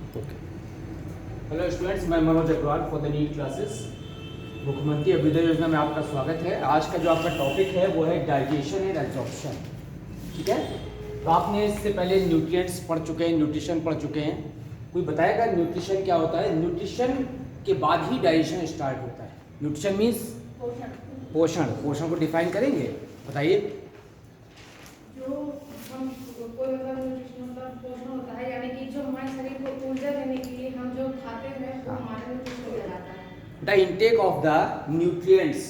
Okay. Hello students, मैं Manoj Agrawal for the NEET classes. Mukhyamantri Abhyuday योजना में आपका स्वागत है। आज का जो आपका टॉपिक है वो है डाइजेशन एंड एब्जॉर्प्शन। ठीक है, तो आपने इससे पहले न्यूट्रिएंट्स पढ़ चुके हैं, न्यूट्रिशन पढ़ चुके हैं। कोई बताएगा न्यूट्रिशन क्या होता है? न्यूट्रिशन के बाद ही डाइजेशन स्टार्ट होता है। न्यूट्रिशन मीन्स पोषण। पोषण को डिफाइन करेंगे, बताइए। जो हम कोई मतलब पोषण होता है, यानी कि जो हमारे शरीर को ऊर्जा देने के लिए हम जो खाते हैं वो हमारे न्यूट्रिशन कहलाता है। The intake of the nutrients,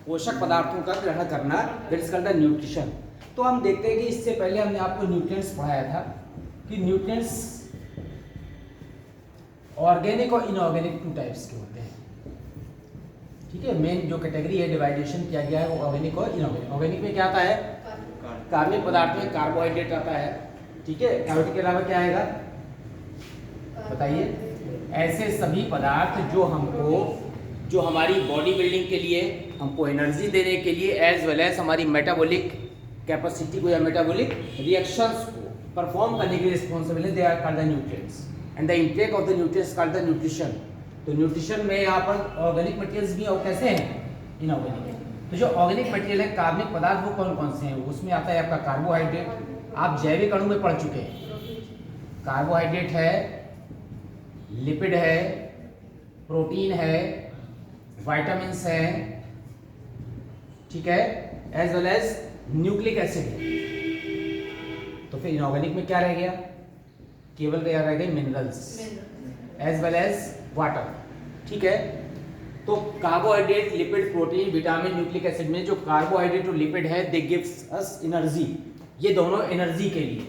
पोषक पदार्थों का ग्रहण करना, that is called the nutrition. तो हम देखते हैं कि इससे पहले हमने आपको न्यूट्रिएंट्स पढ़ाया था कि न्यूट्रिएंट्स ऑर्गेनिक और इनऑर्गेनिक टू टाइप्स के होते हैं। ठीक है, मेन जो कैटेगरी है डिवाइडेशन किया गया है वो ऑर्गेनिक और इनऑर्गेनिक। ऑर्गेनिक में क्या आता है? कार्बनिक पदार्थ में कार्बोहाइड्रेट आता है। ठीक है, कार्बोहाइड्रेट के अलावा क्या आएगा बताइए? ऐसे सभी पदार्थ जो हमारी बॉडी बिल्डिंग के लिए, हमको एनर्जी देने के लिए, एज वेल एज हमारी मेटाबॉलिक कैपेसिटी को या मेटाबॉलिक रिएक्शंस को परफॉर्म करने के लिए रिस्पॉन्सिबल है, they are called the nutrients and the intake of the nutrients called the nutrition. तो न्यूट्रिशन में यहाँ पर ऑर्गेनिक मटेरियल्स भी और कैसे हैं? इनऑर्गेनिक। तो जो ऑर्गेनिक मटेरियल है, कार्बनिक पदार्थ, वो कौन कौन से हैं? उसमें आता है आपका कार्बोहाइड्रेट। आप जैविक अणु में पढ़ चुके हैं। कार्बोहाइड्रेट है, लिपिड है, प्रोटीन है, विटामिन्स है, ठीक है, as well as nucleic acid है। तो फिर इनऑर्गेनिक में क्या रह गया? केवल तैयार रह गए minerals as well as water. ठीक है, तो carbohydrate, lipid, protein, vitamin, nucleic acid में जो कार्बोहाइड्रेट और लिपिड है, दे गिव्स अस एनर्जी। ये दोनों एनर्जी के लिए,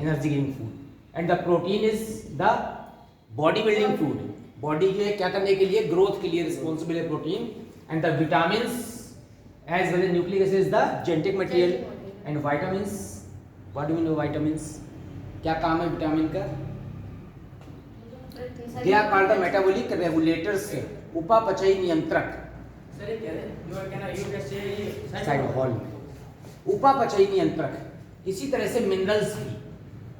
energy giving food. And the protein is the body building food. Body के क्या करने के लिए? ग्रोथ के लिए रिस्पॉन्सिबल है protein. And the vitamins as well as nucleic acid is the genetic material. And vitamins, what do you know vitamins? क्या काम है विटामिन का? They are called the metabolic regulators, उपापचयी नियंत्रक। उपापचयी नियंत्रक। इसी तरह से मिनरल्स भी,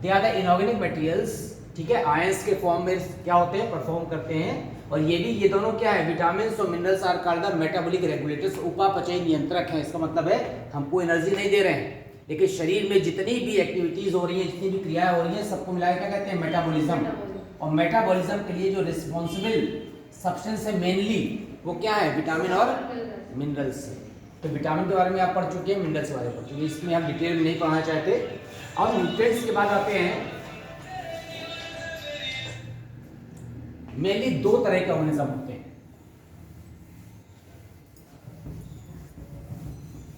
they are the inorganic materials. ठीक है, आयंस के फॉर्म में क्या होते हैं? परफॉर्म करते हैं। और ये दोनों क्या है? विटामिन्स और minerals are called the metabolic regulators, उपापचयी नियंत्रक हैं। इसका मतलब है हमको एनर्जी नहीं दे रहे हैं, लेकिन शरीर में जितनी भी एक्टिविटीज हो रही है, जितनी भी क्रियाएं हो रही हैं, सबको मिलाकर क्या कहते हैं? मेटाबॉलिज्म। और मेटाबॉलिज्म के लिए जो रिस्पॉन्सिबल सब्सटेंस है मेनली, वो क्या है? विटामिन और मिनरल्स। तो विटामिन के बारे में आप पढ़ चुके हैं, मिनरल्स के बारे में पढ़ चुके हैं, इसमें हम डिटेल में नहीं पढ़ना चाहते। अब न्यूट्रिएंट्स के बाद आते हैं। मेनली दो तरह के ऑर्गेनिज्म होते हैं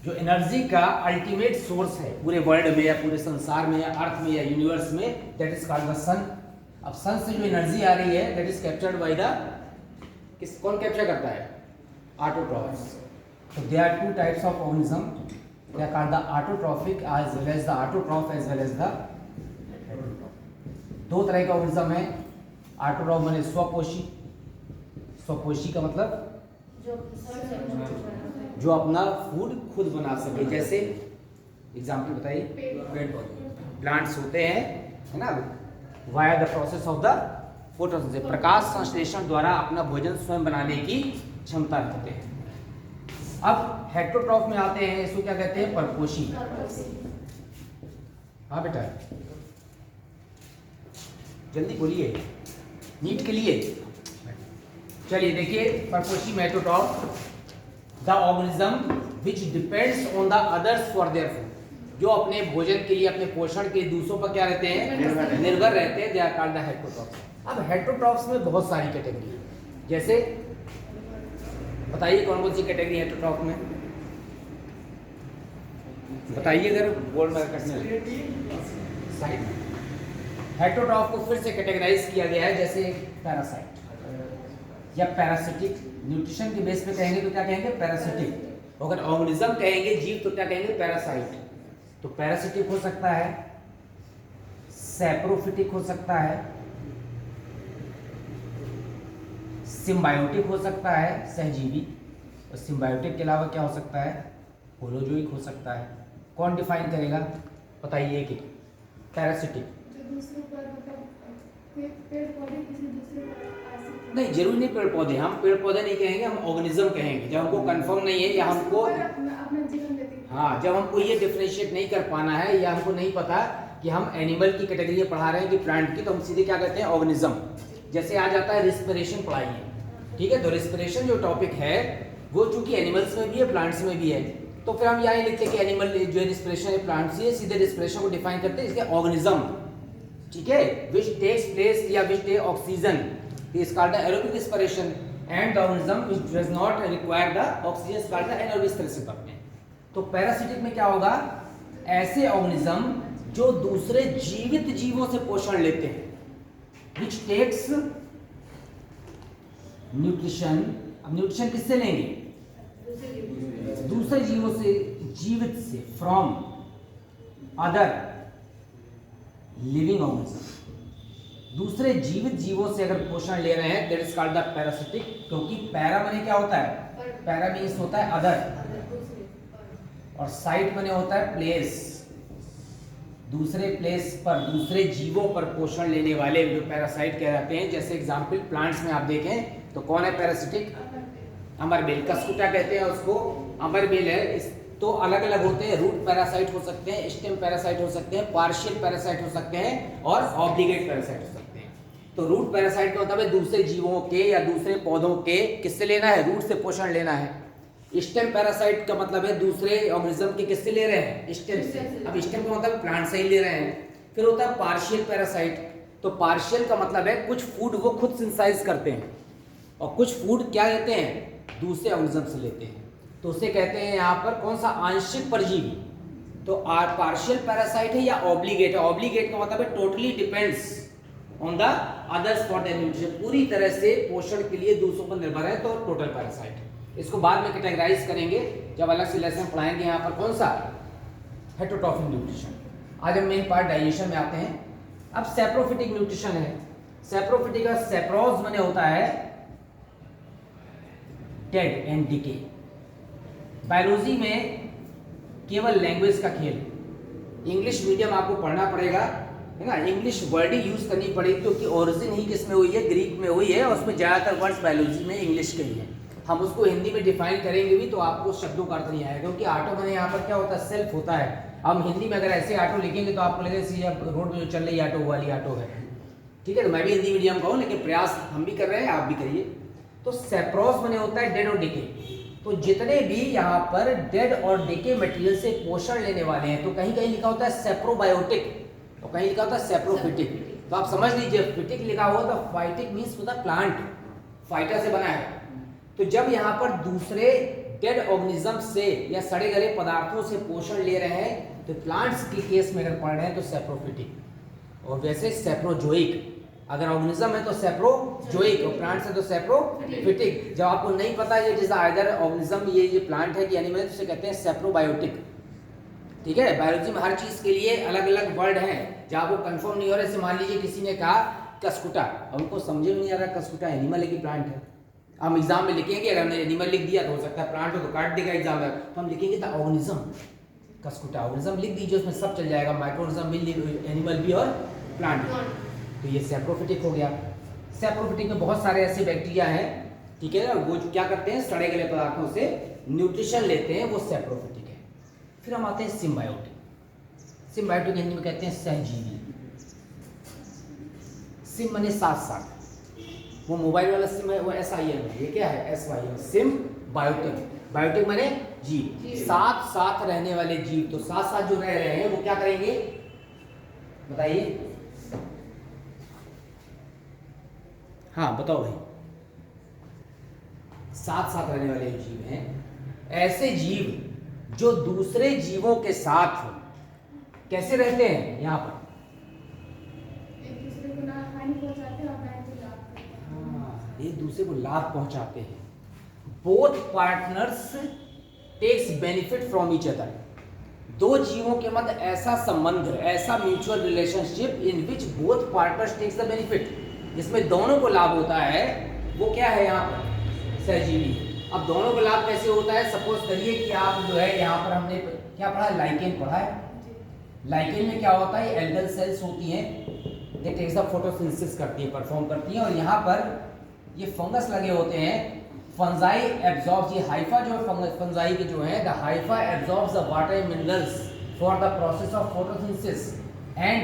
जो एनर्जी का अल्टीमेट सोर्स है पूरे वर्ल्ड में या पूरे संसार में या अर्थ में या यूनिवर्स में, that is called the sun. अब सन से जो एनर्जी आ रही है, that is captured by the, कौन कैप्चर करता है? ऑटोट्रॉफ्स। तो there are two types of organism, they are called the autotrophic as well as the autotroph as well as the heterotroph. दो तरह के ऑर्गेनिज्म है। ऑटोट्रॉफ माने स्वपोषी। स्वपोषी का मतलब जो अपना फूड खुद बना सके। जैसे एग्जाम्पल बताइए? प्लांट्स होते हैं, है ना, via the process of the photosynthesis, प्रकाश संश्लेषण द्वारा अपना भोजन स्वयं बनाने की क्षमता रखते हैं। अब हेटेरोट्रॉफ में आते हैं, इसको क्या कहते हैं? परपोषी। हाँ बेटा, जल्दी बोलिए, नीट के लिए। चलिए देखिए, परपोषी में heterotroph the organism which depends on the others for their food, जो अपने भोजन के लिए, अपने पोषण के दूसरों पर क्या रहते हैं? निर्भर रहते हैं। They are called the heterotrophs. अब हेटेरोट्रॉफ्स में बहुत सारी कैटेगरी है। जैसे बताइए कौन कौन सी कैटेगरी हेटेरोट्रॉफ में? बताइए अगर बोर्ड में कटने लगे। हेटेरोट्रॉफ को फिर से कैटेगराइज किया गया है, जैसे पैरासाइट या पैरासिटिक। न्यूट्रिशन के बेस पे कहेंगे तो क्या कहेंगे? पैरासिटिक। अगर ऑर्गेनिज्म कहेंगे, जीव, तो क्या कहेंगे? पैरासाइट। तो पैरासिटिक हो सकता है, सैप्रोफिटिक हो सकता है, सिम्बायोटिक हो सकता है, सहजीवी। और सिम्बायोटिक के अलावा क्या हो सकता है? होलोजोइक हो सकता है। कौन डिफाइन करेगा? बताइए कि पैरासिटिक पेड़ पौधे किसी दूसरे पर आश्रित नहीं, जरूरी नहीं पेड़ पौधे, हम पेड़ पौधे नहीं कहेंगे, हम ऑर्गेनिज्म कहेंगे जब हमको कंफर्म नहीं है या हमको, अपना जीवन व्यतीत। हाँ, जब हमको ये डिफरेंशिएट नहीं कर पाना है या हमको नहीं पता कि हम एनिमल की कैटेगरी में पढ़ा रहे हैं कि प्लांट की, तो हम सीधे क्या कहते हैं, ऑर्गेनिज्म। जैसे आ जाता है रिस्पिरेशन पढ़ाइए, ठीक है, तो रिस्पिरेशन जो टॉपिक है वो चूंकि एनिमल्स में भी है प्लांट्स में भी है, तो फिर हम यहाँ लिखते हैं कि एनिमल जो रिस्पिरेशन है प्लांट्स से, सीधे रिस्पिरेशन को डिफाइन करते हैं इसके ऑर्गेनिज्म, ठीक है, विच टेक्स प्लेस या which take oxygen is called the aerobic respiration and the organism which does not require the oxygen is called the anaerobic respiration. तो पैरासिटिक में क्या होगा, ऐसे ऑर्गेनिज्म जो दूसरे जीवित जीवों से पोषण लेते हैं, विच टेक्स न्यूट्रिशन। अब न्यूट्रिशन किससे लेंगे, दूसरे जीवों से, जीवित से, फ्रॉम अदर लिविंग ऑर्गेनिज्म, दूसरे जीवित जीवों से अगर पोषण ले रहे हैं, that is called the parasitic. क्योंकि पैरा माने क्या होता है, पैरा मीन्स होता है अदर, और साइट माने होता है प्लेस, दूसरे प्लेस पर, दूसरे जीवों पर पोषण लेने वाले जो पैरासाइट कहलाते हैं। जैसे एग्जांपल प्लांट्स में आप देखें तो कौन है पैरासिटिक, अमरबेल, कस्कुटा कहते हैं उसको, अमरबेल है। इस तो अलग अलग होते हैं, रूट पैरासाइट हो सकते हैं, स्टेम पैरासाइट हो सकते हैं, पार्शियल पैरासाइट हो सकते हैं और ऑब्लिगेट पैरासाइट हो सकते हैं। तो रूट पैरासाइट का मतलब है दूसरे जीवों के या दूसरे पौधों के किससे लेना है, रूट से पोषण लेना है। स्टेम पैरासाइट का मतलब है दूसरे ऑर्गेनिज्म के किससे ले रहे हैं, स्टेम से। अब स्टेम का मतलब प्लांट से ही ले रहे हैं। फिर होता है पार्शियल पैरासाइट, तो पार्शियल का मतलब है कुछ फूड वो खुद सिंथेसाइज करते हैं और कुछ फूड क्या लेते हैं, दूसरे ऑर्गेनिज्म से लेते हैं, तो उसे कहते हैं यहाँ पर कौन सा, आंशिक परजीवी। तो पार्शियल पैरासाइट है या ऑब्लिगेट है। ऑब्लिगेट का मतलब है totally depends on the others for the nutrition, पूरी तरह से पोषण के लिए दूसरों पर निर्भर है, तो टोटल पैरासाइट। इसको बाद में कैटेगराइज करेंगे जब अलग से लेसन पढ़ाएंगे। यहाँ पर कौन सा, हेटेरोट्रॉफिक न्यूट्रिशन। आज हम मेन पार्ट डाइजेशन में आते हैं। अब सैप्रोफिटिक न्यूट्रिशन है। सैप्रोफिटिक का सैप्रोज माने होता है डेड एंड डिके। बायोलॉजी में केवल लैंग्वेज का खेल, इंग्लिश मीडियम आपको पढ़ना पड़ेगा, है ना, इंग्लिश वर्ड ही यूज करनी पड़ेगी क्योंकि ओरिजिन ही किस में हुई है, ग्रीक में हुई है, और उसमें ज़्यादातर वर्ड्स बायोलॉजी में इंग्लिश के ही है। हम उसको हिंदी में डिफाइन करेंगे भी तो आपको शब्दों का अर्थ नहीं आएगा, क्योंकि ऑटो मैंने यहाँ पर क्या होता है, सेल्फ होता है। हम हिंदी में अगर ऐसे ऑटो लिखेंगे तो आपको लगेगा रोड में जो चल रही ऑटो वाली ऑटो है, ठीक है। तो मैं भी हिंदी मीडियम का हूँ, लेकिन प्रयास हम भी कर रहे हैं, आप भी करिए। तो सैप्रोज माने होता है डेड और डिके। तो जितने भी यहाँ पर डेड और डिके मटेरियल से पोषण लेने वाले हैं, तो कहीं कहीं लिखा होता है सेप्रोबायोटिक और कहीं लिखा होता है सेप्रोफिटिक। तो आप समझ लीजिए, फिटिक लिखा हुआ तो फाइटिक मीन्स होता है प्लांट, फाइटर से बना है। तो जब यहाँ पर दूसरे डेड ऑर्गेनिज्म से या सड़े गले पदार्थों से पोषण ले रहे हैं, तो प्लांट्स के केस में अगर पढ़ रहे हैं तो सेप्रोफिटिक, और वैसे सेप्रोजोइक। अगर ऑर्गेनिज्म है तो सेप्रोजोइक और प्लांट्स है तो सेप्रोफिटिक। जब आपको नहीं पता है जैसे आइदर ऑर्गेनिज्म ये प्लांट है कि एनिमल है, तो उसे कहते हैं सेप्रोबायोटिक, ठीक है। बायोलॉजी में हर चीज के लिए अलग अलग वर्ड हैं, जब आपको कंफर्म नहीं हो रहा है। मान लीजिए किसी ने कहा कस्कुटा, हमको समझ में नहीं आ रहा कस्कुटा एनिमल है कि प्लांट है। हम एग्जाम में लिखेंगे, अगर हमने एनिमल लिख दिया तो हो सकता है प्लांट हो तो काट देगा एग्जाम में, तो हम लिखेंगे द ऑर्गेनिज्म कस्कुटा, ऑर्गेनिज्म लिख दीजिए, उसमें सब चल जाएगा, माइक्रोऑर्गेनिज्म भी, एनिमल भी और प्लांट भी। तो ये सेप्रोफिटिक हो गया। सेप्रोफिटिक में बहुत सारे ऐसे बैक्टीरिया हैं, ठीक है ना, वो जो क्या करते हैं, सड़े गले पदार्थों से न्यूट्रिशन लेते हैं, वो सेप्रोफिटिक है। फिर हम आते हैं सिम्बायोटिक। सिम्बायोटिक हिंदी में कहते हैं सहजीवी। सिम माने साथ साथ, वो मोबाइल वाला सिम है, वो SIM है, ये क्या है, SYM, सिम बायोटिक। बायोटिक माने जीव, साथ साथ रहने वाले जीव। तो साथ साथ जो रह रहे हैं वो क्या करेंगे, बताइए, हाँ बताओ भाई। साथ साथ रहने वाले जीव हैं ऐसे जीव जो दूसरे जीवों के साथ कैसे रहते हैं, यहाँ पर एक दूसरे को ना हानि पहुंचाते हैं और ना ही लाभ करते हैं। हाँ, एक दूसरे को लाभ पहुंचाते हैं। Both partners takes benefit from each other. दो जीवों के मध्य ऐसा संबंध, ऐसा mutual relationship in which both partners takes the benefit, जिसमें दोनों को लाभ होता है, वो क्या है यहाँ पर, सहजीवी। अब दोनों को लाभ कैसे होता है, सपोज करिए कि आप जो है यहाँ पर हमने क्या पढ़ा, लाइकेन पढ़ा है। लाइकेन में क्या होता है, एल्गल सेल्स होती हैं, ये टेक्स द फोटोसिंथेसिस करती है, परफॉर्म करती है। और यहाँ पर ये फंगस लगे होते हैं, फंजाई एब्जॉर्ब्स, ये हाइफा जो फंजाई के जो है, the Haifa absorbs the water minerals for the process of photosynthesis and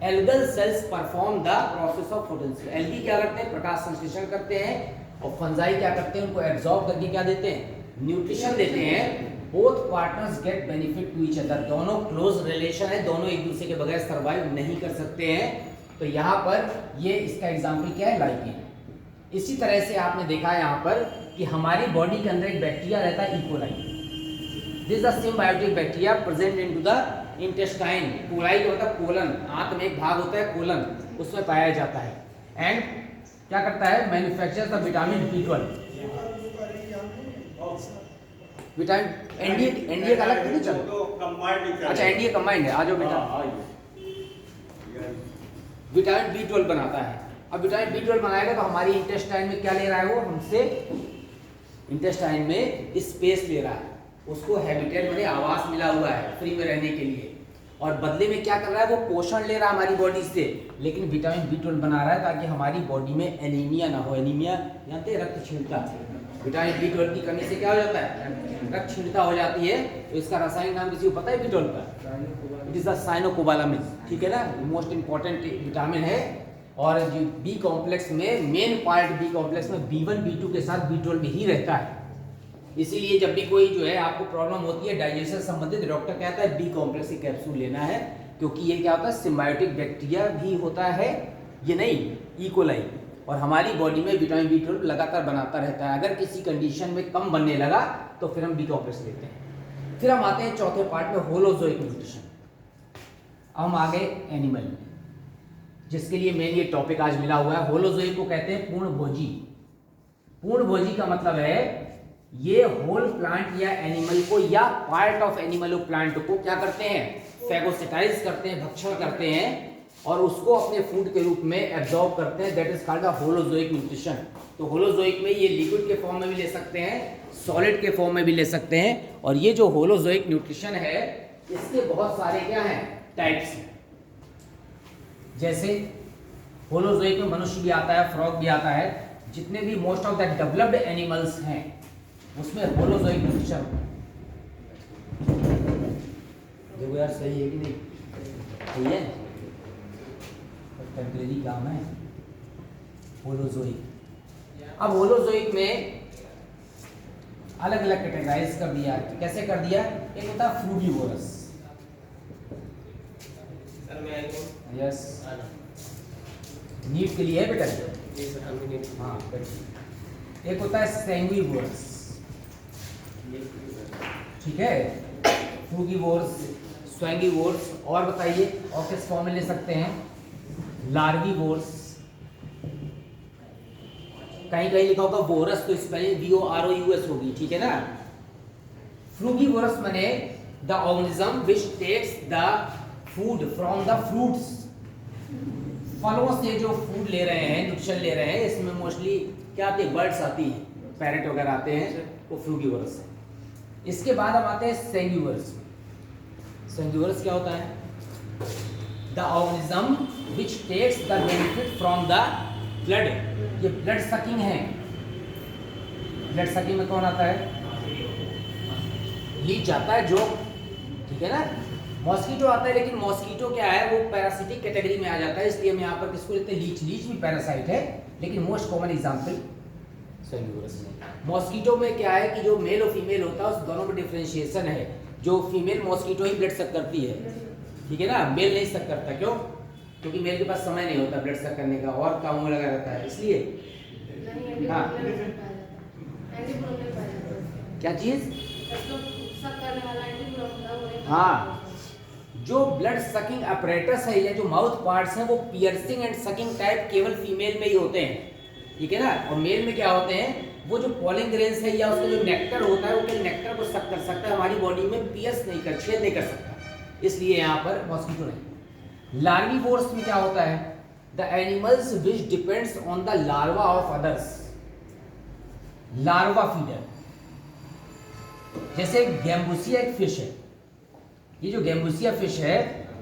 algal cells perform the process of photosynthesis. Algae क्या करते हैं, प्रकाश संश्लेषण करते हैं, और फंजाई क्या करते हैं, उनको एब्जॉर्ब करके क्या देते हैं, न्यूट्रिशन देते हैं। Both partners get benefit to each other, दोनों क्लोज रिलेशन है, दोनों एक दूसरे के बगैर सर्वाइव नहीं कर सकते हैं। तो यहाँ पर ये इसका एग्जाम्पल क्या है, लाइकेन। इसी तरह से आपने देखा है यहाँ पर कि हमारी बॉडी के अंदर एक बैक्टीरिया रहता है, E coli. This is the symbiotic bacteria present into the intestine. Coli जो होता है कोलन, आंत में एक भाग होता है कोलन, उसमें पाया जाता है। एंड क्या करता है, manufacture the vitamin B12। Vitamin NDA का अलग नहीं चल, अच्छा एनडीए कंबाइंड है, आ जाओ बेटा। विटामिन B12 बनाता है। अब विटामिन B12 बनाएगा तो हमारी इंटेस्टाइन में क्या ले रहा है, वो हमसे इंटेस्टाइन में स्पेस ले रहा है, उसको हैबिटेट माने आवास मिला हुआ है फ्री में रहने के लिए, और बदले में क्या कर रहा है, वो पोषण ले रहा है हमारी बॉडी से, लेकिन विटामिन B12 बना रहा है ताकि हमारी बॉडी में एनीमिया ना हो। एनीमिया जानते हैं, रक्त क्षीणता। विटामिन B12 की कमी से क्या हो जाता है, रक्त क्षीणता हो जाती है। तो इसका रासायनिक नाम किसी को पता है B12 का, इट इज द साइनोकोबालामिन, ठीक है ना, मोस्ट इंपॉर्टेंट विटामिन है। और जो बी कॉम्प्लेक्स में मेन पार्ट, बी कॉम्प्लेक्स में B1 B2 के साथ B12 ही रहता है। इसीलिए जब भी कोई जो है आपको प्रॉब्लम होती है डाइजेशन संबंधित, डॉक्टर कहता है बी कॉम्प्लेक्स की कैप्सूल लेना है, क्योंकि ये क्या होता है, सिम्बायोटिक बैक्टीरिया भी होता है, ये नहीं इकोलाई, और हमारी बॉडी में विटामिन B12 लगातार बनाता रहता है। अगर किसी कंडीशन में कम बनने लगा तो फिर हम बी कॉम्प्लेक्स लेते हैं। फिर हम आते हैं चौथे पार्ट में, होलोजोइक न्यूट्रिशन। अब हम आ गए एनिमल में, जिसके लिए मेन ये टॉपिक आज मिला हुआ है। होलोजोइक को कहते हैं पूर्णभोजी। पूर्णभोजी का मतलब है ये होल प्लांट या एनिमल को या पार्ट ऑफ एनिमल प्लांट को क्या करते हैं, फैगोसाइटाइज करते हैं, भक्षण करते हैं, और उसको अपने फूड के रूप में एब्जॉर्ब करते हैं। That is called the holozoic nutrition. तो होलोजोइक में ये लिक्विड के फॉर्म में भी ले सकते हैं, सॉलिड के फॉर्म में भी ले सकते हैं। और ये जो होलोजोइक न्यूट्रिशन है, इसके बहुत सारे क्या हैं, टाइप्स हैं। जैसे होलोजोइक में मनुष्य भी आता है, फ्रॉग भी आता है, जितने भी most of the developed animals हैं उसमें होलोजोइक न्यूट्रिशन। देखो यार सही है कि नहीं, सही है, टेम्परेरी काम है होलोजोइक। अब होलोजोइक में अलग अलग कैटेगराइज कर दिया। कैसे कर दिया, एक होता है फ्रूगीवोरस, यस नीट के लिए है बेटा, हाँ। एक होता है सैंग्विवोरस, ठीक है, फ्रूगीवोरस, स्वैंगीवोरस। और बताइए और किस फॉर्म में ले सकते हैं, लार्वीवोरस, कहीं कहीं लिखा होगा वोरस, तो स्पेलिंग VOROUS होगी, ठीक है ना। फ्रूगीवोरस माने the organism which takes the food from the fruits. फलों से जो फूड ले रहे हैं, न्यूट्रिशन ले रहे हैं, इसमें मोस्टली क्या आती है, बर्ड्स आती है, पैरेट वगैरह आते हैं, वो फ्रूगीवोरस है। इसके बाद हम आते हैं सैंग्विवोरस। सैंग्विवोरस क्या होता है, the organism which takes the benefit from the blood. ये ब्लड सकिंग है। ब्लड सकिंग में कौन आता है, लीच आता है, जो, ठीक है ना, मॉस्किटो आता है। लेकिन मॉस्किटो क्या है, वो पैरासिटिक कैटेगरी में आ जाता है, इसलिए हम यहाँ पर किसको लेते हैं, लीच। लीच भी पैरासाइट है, लेकिन मोस्ट कॉमन एग्जाम्पल सैंग्विवोरस में। मॉस्किटो में क्या है कि जो मेल और फीमेल होता है उस दोनों में डिफरेंशिएशन है। जो फीमेल मॉस्किटो ही ब्लड सक करती है, ठीक है ना, मेल नहीं सक करता। क्यों, क्योंकि मेल के पास समय नहीं होता ब्लड सक करने का, और कामों में लगा रहता है, इसलिए। हाँ, क्या चीज, हाँ, जो ब्लड सकिंग अपरेटस है या जो माउथ पार्ट्स हैं वो पियर्सिंग एंड सकिंग टाइप केवल फीमेल में ही होते हैं, ठीक है ना। और मेल में क्या होते हैं, वो जो पॉलिन ग्रेन्स है या उसका जो नेक्टर होता है वो केवल नेक्टर को सक कर सकता है, हमारी बॉडी में पियर्स नहीं कर, छेद नहीं कर सकता, इसलिए यहाँ पर मॉस्किटो नहीं। लार्वीवोर्स में क्या होता है, the animals which depends on the larva of others. Larva feeder, जैसे गैम्बुसिया एक फिश है, ये जो गैम्बुसिया फिश है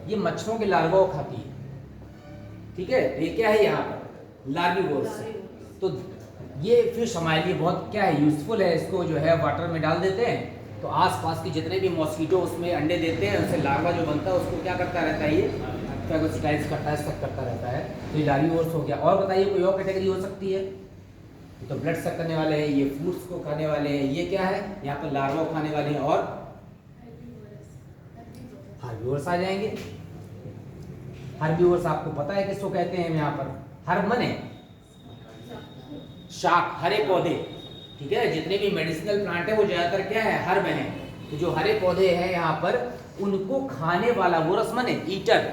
ये मच्छरों के लार्वा को खाती है, ठीक है, तो ये क्या है यहाँ पर लार्विवोर्स। तो ये फिश हमारे लिए बहुत क्या है यूजफुल है। इसको जो है वाटर में डाल देते हैं तो आसपास के जितने भी मॉस्किटो उसमें अंडे देते हैं, उससे लार्वा जो बनता है उसको क्या करता रहता है, ये फैगोसाइटाइज करता है, सक करता रहता है। तो ये लार्विवोर्स हो गया। और बताइए कोई और कैटेगरी हो सकती है? तो ब्लड सक करने वाले हैं, ये फ्रूट्स को खाने वाले हैं, ये क्या है यहाँ पर लार्वा को खाने वाले हैं, और हर्बीवोर्स आ जाएंगे। हर्बीवोर्स आपको पता है किसको कहते हैं? यहाँ पर हर्ब मने शाक, हरे पौधे, ठीक है। जितने भी मेडिसिनल प्लांट है वो ज्यादातर क्या है, हर्ब हैं। तो जो हरे पौधे हैं यहाँ पर उनको खाने वाला वोरस मने ईटर,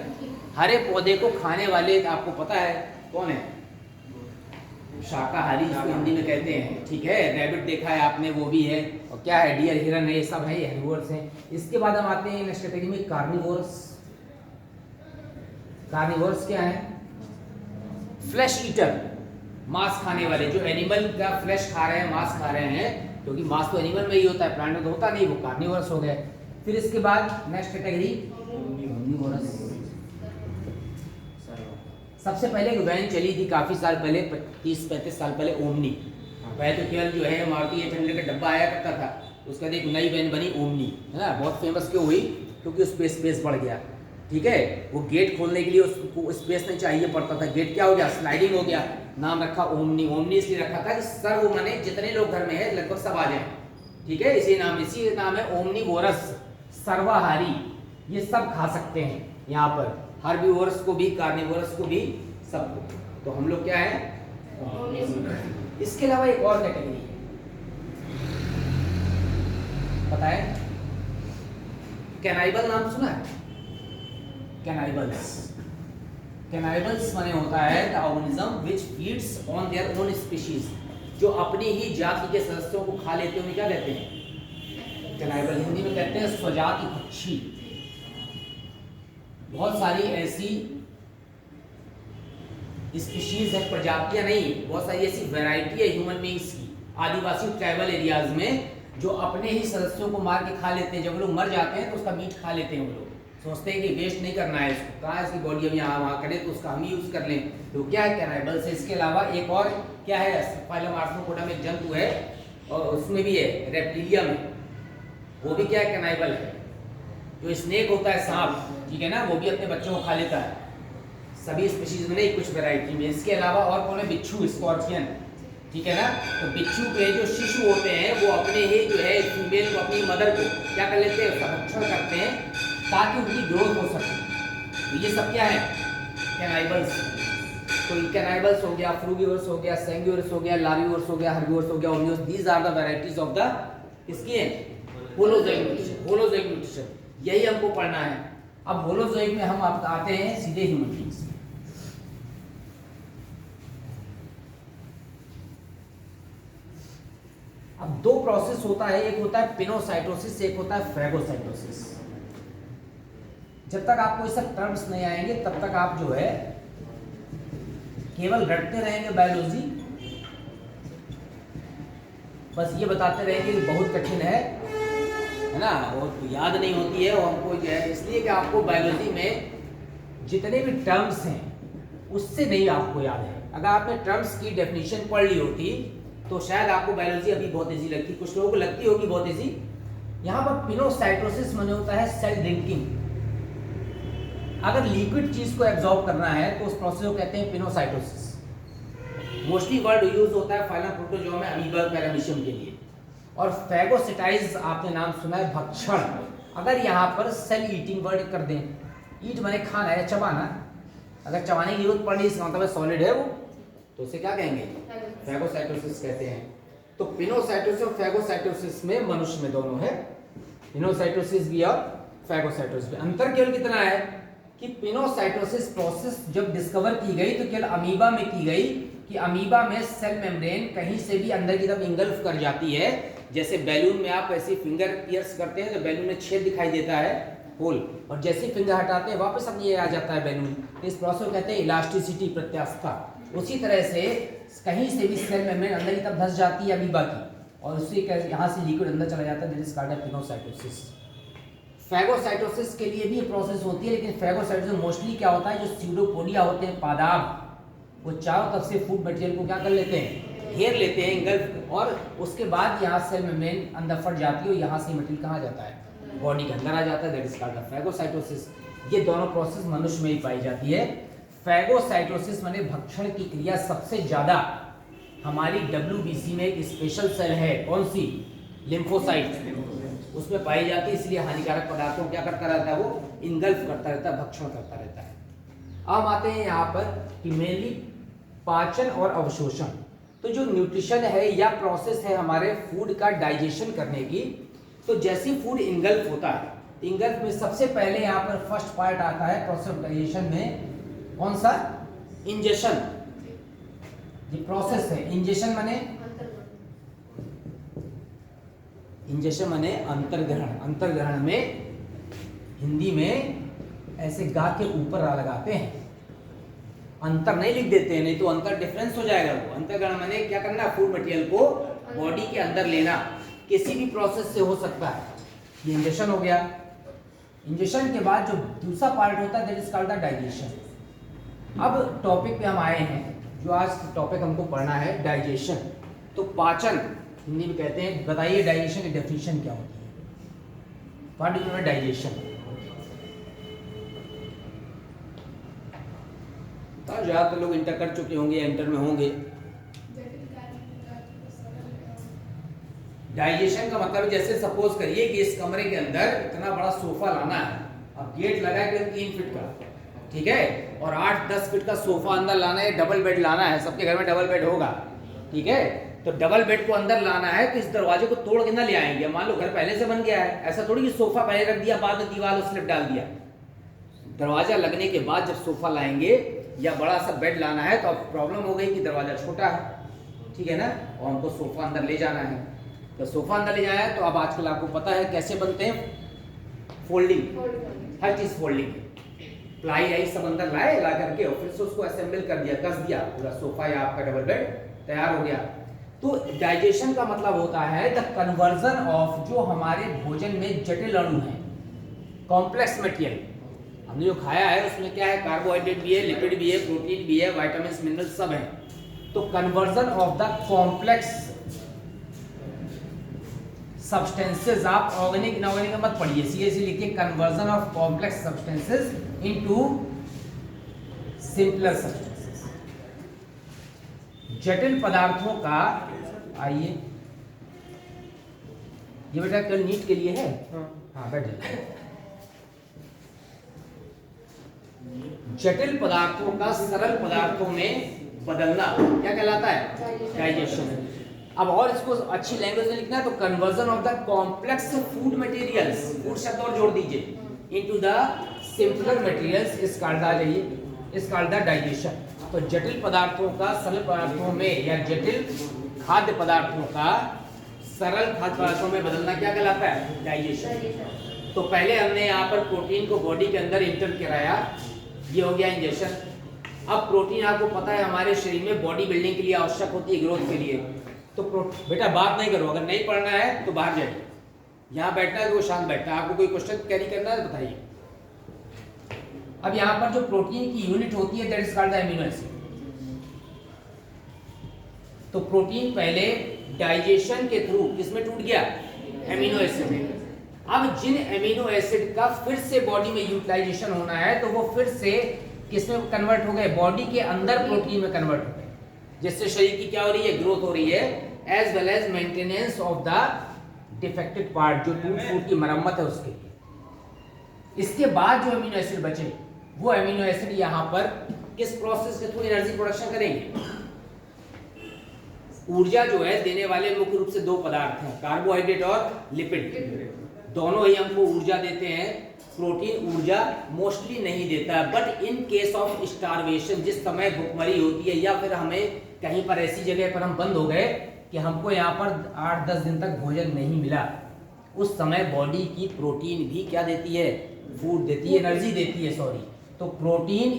हरे पौधे को खाने वाले आपको पता है कौन है? शाकाहारी जिसको हिंदी में कहते हैं, ठीक है। रैबिट देखा है आपने, वो भी है। और क्या है, डियर, हिरन है, ये सब है, ये हेर्बिवोर्स हैं। इसके बाद हम आते हैं नेक्स्ट कैटेगरी में कार्निवोर्स। कार्निवोर्स क्या है? फ्लैश ईटर, मांस खाने वाले, जो एनिमल का फ्लैश खा रहे हैं, मांस खा रहे हैं, क्योंकि मांस तो एनिमल में ही होता है, प्लांट में तो होता नहीं, वो कार्निवोर्स हो गए। फिर इसके बाद नेक्स्ट कैटेगरी ओमनीवोरस। सबसे पहले एक वैन चली थी काफी साल पहले, 30-35 साल पहले, ओमनी। पहले तो केवल जो है मारुति 800 का डब्बा आया करता था, उसके बाद एक नई वैन बनी ओमनी, है ना। बहुत फेमस क्यों हुई? क्योंकि उस पर स्पेस बढ़ गया, ठीक है। वो गेट खोलने के लिए उसको स्पेस नहीं चाहिए पड़ता था, गेट क्या हो गया, स्लाइडिंग हो गया, नाम रखा ओमनी। ओमनी इसलिए रखा था कि सर्व माने जितने लोग घर में है लगभग सब आ जाए, ठीक है। इसी नाम है ओमनीवोरस, सर्वाहारी, ये सब खा सकते हैं यहाँ पर, हर्बीवोरस को भी, कार्निवोरस को भी, सबको। तो हम लोग क्या है, इसके अलावा एक और कैटेगरी है, बताएं? कैनाइबल नाम सुना है? कैनाइबल्स, कैनाइबल्स माने होता है the organism which feeds on their own species, जो अपनी ही जाति के सदस्यों को खा लेते हैं, उन्हें क्या कहते हैं? कैनाइबल। हिंदी में कहते हैं स्वजाति पक्षी। बहुत सारी ऐसी स्पीशीज है, प्रजातियां नहीं, बहुत सारी ऐसी वैरायटी है ह्यूमन बीइंग्स की, आदिवासी ट्राइबल एरियाज में, जो अपने ही सदस्यों को मार के खा लेते हैं। जब लोग मर जाते हैं तो उसका मीट खा लेते हैं, वो लोग सोचते हैं कि वेस्ट नहीं करना है इसको, कहाँ इसकी बॉडी हम यहाँ वहाँ करें तो उसका हम ही यूज कर लें। तो क्या है, कैनाइबल से। इसके अलावा एक और क्या है, फाइलम आर्थ्रोपोडा में एक जंतु है, और उसमें भी है रेप्टिलिया में, वो भी क्या है, कैनाइबल है। जो स्नेक होता है, सांप, ठीक है ना, वो भी अपने बच्चों को खा लेता है, सभी स्पीशीज में नहीं, कुछ वैरायटी में। इसके अलावा और कौन है, बिच्छू, स्कॉर्पियन, ठीक है ना। तो बिच्छू के जो शिशु होते हैं वो अपने ही जो है फीमेल को, अपनी मदर को क्या कर लेते हैं, उसका भक्षण करते हैं ताकि उनकी ग्रोथ हो सके। तो ये सब क्या है, कैनाइबल्स। तो कैनाइबल्स हो गया, फ्रूगिवोरस हो गया, सैंगिवोरस हो गया, लार्विवोरस हो गया, हर्बीवोरस हो गया, omnivorous. These are the varieties of the किसकी है, होलोजोइक न्यूट्रिशन। होलोजोइक न्यूट्रिशन यही हमको पढ़ना है। अब होलोजोइक में हम आते हैं सीधे ह्यूमन बीइंग्स। अब दो प्रोसेस होता है, एक होता है पिनोसाइटोसिस, एक होता है फैगोसाइटोसिस। जब तक आपको ये सब टर्म्स नहीं आएंगे तब तक आप जो है केवल रटते रहेंगे बायोलॉजी, बस ये बताते रहेंगे कि बहुत कठिन है ना, और याद नहीं होती है। और हमको जो है इसलिए कि आपको बायोलॉजी में जितने भी टर्म्स हैं उससे नहीं आपको याद है। अगर आपने टर्म्स की डेफिनेशन पढ़ ली होती तो शायद आपको बायोलॉजी अभी बहुत इजी लगती, कुछ लोगों को लगती होगी बहुत इजी। यहाँ पर पिनोसाइटोसिस माने होता है सेल ड्रिंकिंग। अगर लिक्विड चीज को एब्जॉर्ब करना है तो उस प्रोसेस को कहते हैं पिनोसाइटोसिस। मोस्टली वर्ड यूज होता है फाइलम प्रोटोजोआ में अमीबा पैरामीशियम के लिए। और फैगोसाइटाइज आपने नाम सुना है, भक्षण। अगर यहाँ पर सेल ईटिंग वर्ड कर दें, ईट माने खाना है, चबाना, अगर चबाने की जरूरत पड़ रही इसका मतलब सॉलिड है वो, तो उसे क्या कहेंगे, फैगोसाइटोसिस कहते हैं। तो पिनोसाइटोसिस और फैगोसाइटोसिस में मनुष्य में दोनों है, पिनोसाइटोसिस भी और फैगोसाइटोसिस भी। अंतर केवल कितना है कि पिनोसाइटोसिस प्रोसेस जब डिस्कवर की गई तो केवल अमीबा में की गई, कि अमीबा में सेल मेम्ब्रेन कहीं से भी अंदर की तरफ इंगल्फ कर जाती है। जैसे बैलून में आप ऐसे फिंगर पियर्स करते हैं तो बैलून में छेद दिखाई देता है, होल, और जैसे फिंगर हटाते हैं वापस अब ये आ जाता है बैलून। इस प्रोसेस को कहते हैं इलास्टिसिटी, प्रत्यास्थता। उसी तरह से कहीं से भी सेल मेम्ब्रेन अंदर की तरफ धंस जाती है अमीबा की, और उसी यहाँ से लिक्विड अंदर चला जाता है, that is called pinocytosis. Phagocytosis के लिए भी ये प्रोसेस होती है, लेकिन फैगोसाइटोसिस मोस्टली क्या होता है, जो स्यूडोपोडिया होते हैं पादाब, वो चारों तरफ से फूड मटेरियल को क्या कर लेते हैं, घेर लेते हैं, इंगल्फ, और उसके बाद यहाँ सेल मेम्ब्रेन अंदर फट जाती है और यहाँ से मटेरियल कहाँ जाता है, बॉडी के अंदर आ जाता है, दैट इज कॉल्ड फैगोसाइटोसिस। ये दोनों प्रोसेस मनुष्य में ही पाई जाती है। फैगोसाइटोसिस माने भक्षण की क्रिया सबसे ज्यादा हमारी WBC में एक स्पेशल सेल है, कौन सी, लिम्फोसाइट, उसमें पाई जाती है, इसलिए हानिकारक पदार्थों को क्या करता रहता है, वो इंगल्फ करता रहता है, भक्षण करता रहता है। अब आते हैं यहाँ पर कि मेनली पाचन और अवशोषण। तो जो न्यूट्रिशन है या प्रोसेस है हमारे फूड का डाइजेशन करने की, तो जैसे फूड इंगल्फ होता है, इंगल्फ में सबसे पहले यहाँ पर फर्स्ट पार्ट आता है प्रोसेस ऑफ डाइजेशन में, कौन सा, इंजेशन। ये प्रोसेस है, इंजेशन माने, इंजेशन माने अंतर्ग्रहण। अंतर्ग्रहण में हिंदी में ऐसे गा के ऊपर रा लगाते हैं, अंतर नहीं लिख देते हैं, नहीं तो अंतर डिफरेंस हो जाएगा। वो अंतर्ग्रहण माने क्या करना, फूड मटेरियल को बॉडी के अंदर लेना, किसी भी प्रोसेस से हो सकता है। ये इंजेशन हो गया। इंजेशन के बाद जो दूसरा पार्ट होता है that is called the digestion. अब टॉपिक पे हम आए हैं, जो आज टॉपिक हमको पढ़ना है डाइजेशन। तो पाचन हिंदी में कहते हैं, बताइए डाइजेशन की डेफिनेशन क्या होती है, व्हाट इज मीन डाइजेशन। तो ज्यादातर लोग इंटर कर चुके होंगे, इंटर में होंगे। डाइजेशन का मतलब जैसे सपोज करिए कि इस कमरे के अंदर इतना बड़ा सोफा लाना है, अब गेट लगा है 3 फीट का, ठीक है, और 8-10 फीट का सोफा अंदर लाना है, डबल बेड लाना है, सबके घर में डबल बेड होगा, ठीक है, तो डबल बेड को अंदर लाना है तो इस दरवाजे को तोड़ के ना ले आएंगे। मान लो घर पहले से बन गया है, ऐसा थोड़ी कि सोफा पहले रख दिया, बाद में दीवार स्लिप डाल दिया। दरवाजा लगने के बाद जब सोफा लाएंगे या बड़ा सा बेड लाना है तो अब प्रॉब्लम हो गई कि दरवाजा छोटा है, ठीक है ना, और हमको सोफा अंदर ले जाना है। तो सोफा अंदर ले जाया तो अब आजकल आपको पता है कैसे बनते हैं, फोल्डिंग, हर चीज फोल्डिंग, प्लाई आई सब अंदर लाए, ला करके और फिर से उसको असेंबल कर दिया, कस दिया, पूरा सोफा या आपका डबल बेड तैयार हो गया। तो डाइजेशन का मतलब होता है द कन्वर्जन ऑफ जो हमारे भोजन में जटिल अणु हैं, कॉम्प्लेक्स मटेरियल, हमने जो खाया है उसमें क्या है, कार्बोहाइड्रेट भी है, लिपिड भी है, प्रोटीन भी है, विटामिन मिनरल सब है। तो conversion of the complex substances, आप ऑर्गेनिक इनऑर्गेनिक मत पढ़िए, सीधे लिखिए conversion of complex substances into simpler substances. जटिल पदार्थों का, आइए ये बेटा कल नीट के लिए है, हाँ बैठिए। जटिल पदार्थों का सरल पदार्थों में बदलना क्या कहलाता है, डाइजेशन। अब और इसको अच्छी लैंग्वेज में लिखना है तो conversion of the complex food materials, food शब्द और जोड़ दीजिए, into the simpler materials is called the, is called the digestion. तो जटिल पदार्थों का सरल पदार्थों में या जटिल खाद्य पदार्थों का सरल खाद्य पदार्थों में बदलना क्या कहलाता है, डाइजेशन। तो पहले हमने यहाँ पर प्रोटीन को बॉडी के अंदर इंटर कराया, ये हो गया इंजेक्शन। अब प्रोटीन आपको पता है हमारे शरीर में बॉडी बिल्डिंग के लिए आवश्यक होती है, ग्रोथ के लिए। तो बेटा बात नहीं करो, अगर नहीं पढ़ना है तो बाहर जाइए, यहाँ बैठना है तो शांत बैठना है। आपको कोई क्वेश्चन कैरी करना है तो बताइए। अब यहाँ पर जो प्रोटीन की यूनिट होती है that is called the amino acid. तो प्रोटीन पहले डाइजेशन के थ्रू किसमें टूट गया, एमिनो एसिड में। अब जिन एमिनो एसिड का फिर से बॉडी में यूटिलाइजेशन होना है तो वो फिर से किसमें कन्वर्ट हो गए, बॉडी के अंदर प्रोटीन में कन्वर्ट हो गए, जिससे शरीर की क्या हो रही है, ग्रोथ हो रही है, as well as maintenance of the defected part, जो टूट फूट की मरम्मत है उसके लिए। इसके बाद जो एमिनो एसिड बचे वो एमिनो एसिड यहाँ पर किस प्रोसेस के थ्रू एनर्जी प्रोडक्शन करेंगे। ऊर्जा जो है देने वाले मुख्य रूप से 2 पदार्थ हैं, कार्बोहाइड्रेट और लिपिड, दोनों ही हमको ऊर्जा देते हैं। प्रोटीन ऊर्जा मोस्टली नहीं देता है, but in case of starvation, जिस समय भूखमरी होती है या फिर हमें कहीं पर ऐसी जगह पर हम बंद हो गए कि हमको यहाँ पर 8-10 दिन तक भोजन नहीं मिला, उस समय बॉडी की प्रोटीन भी क्या देती है, फूड देती है, एनर्जी देती है, सॉरी। तो प्रोटीन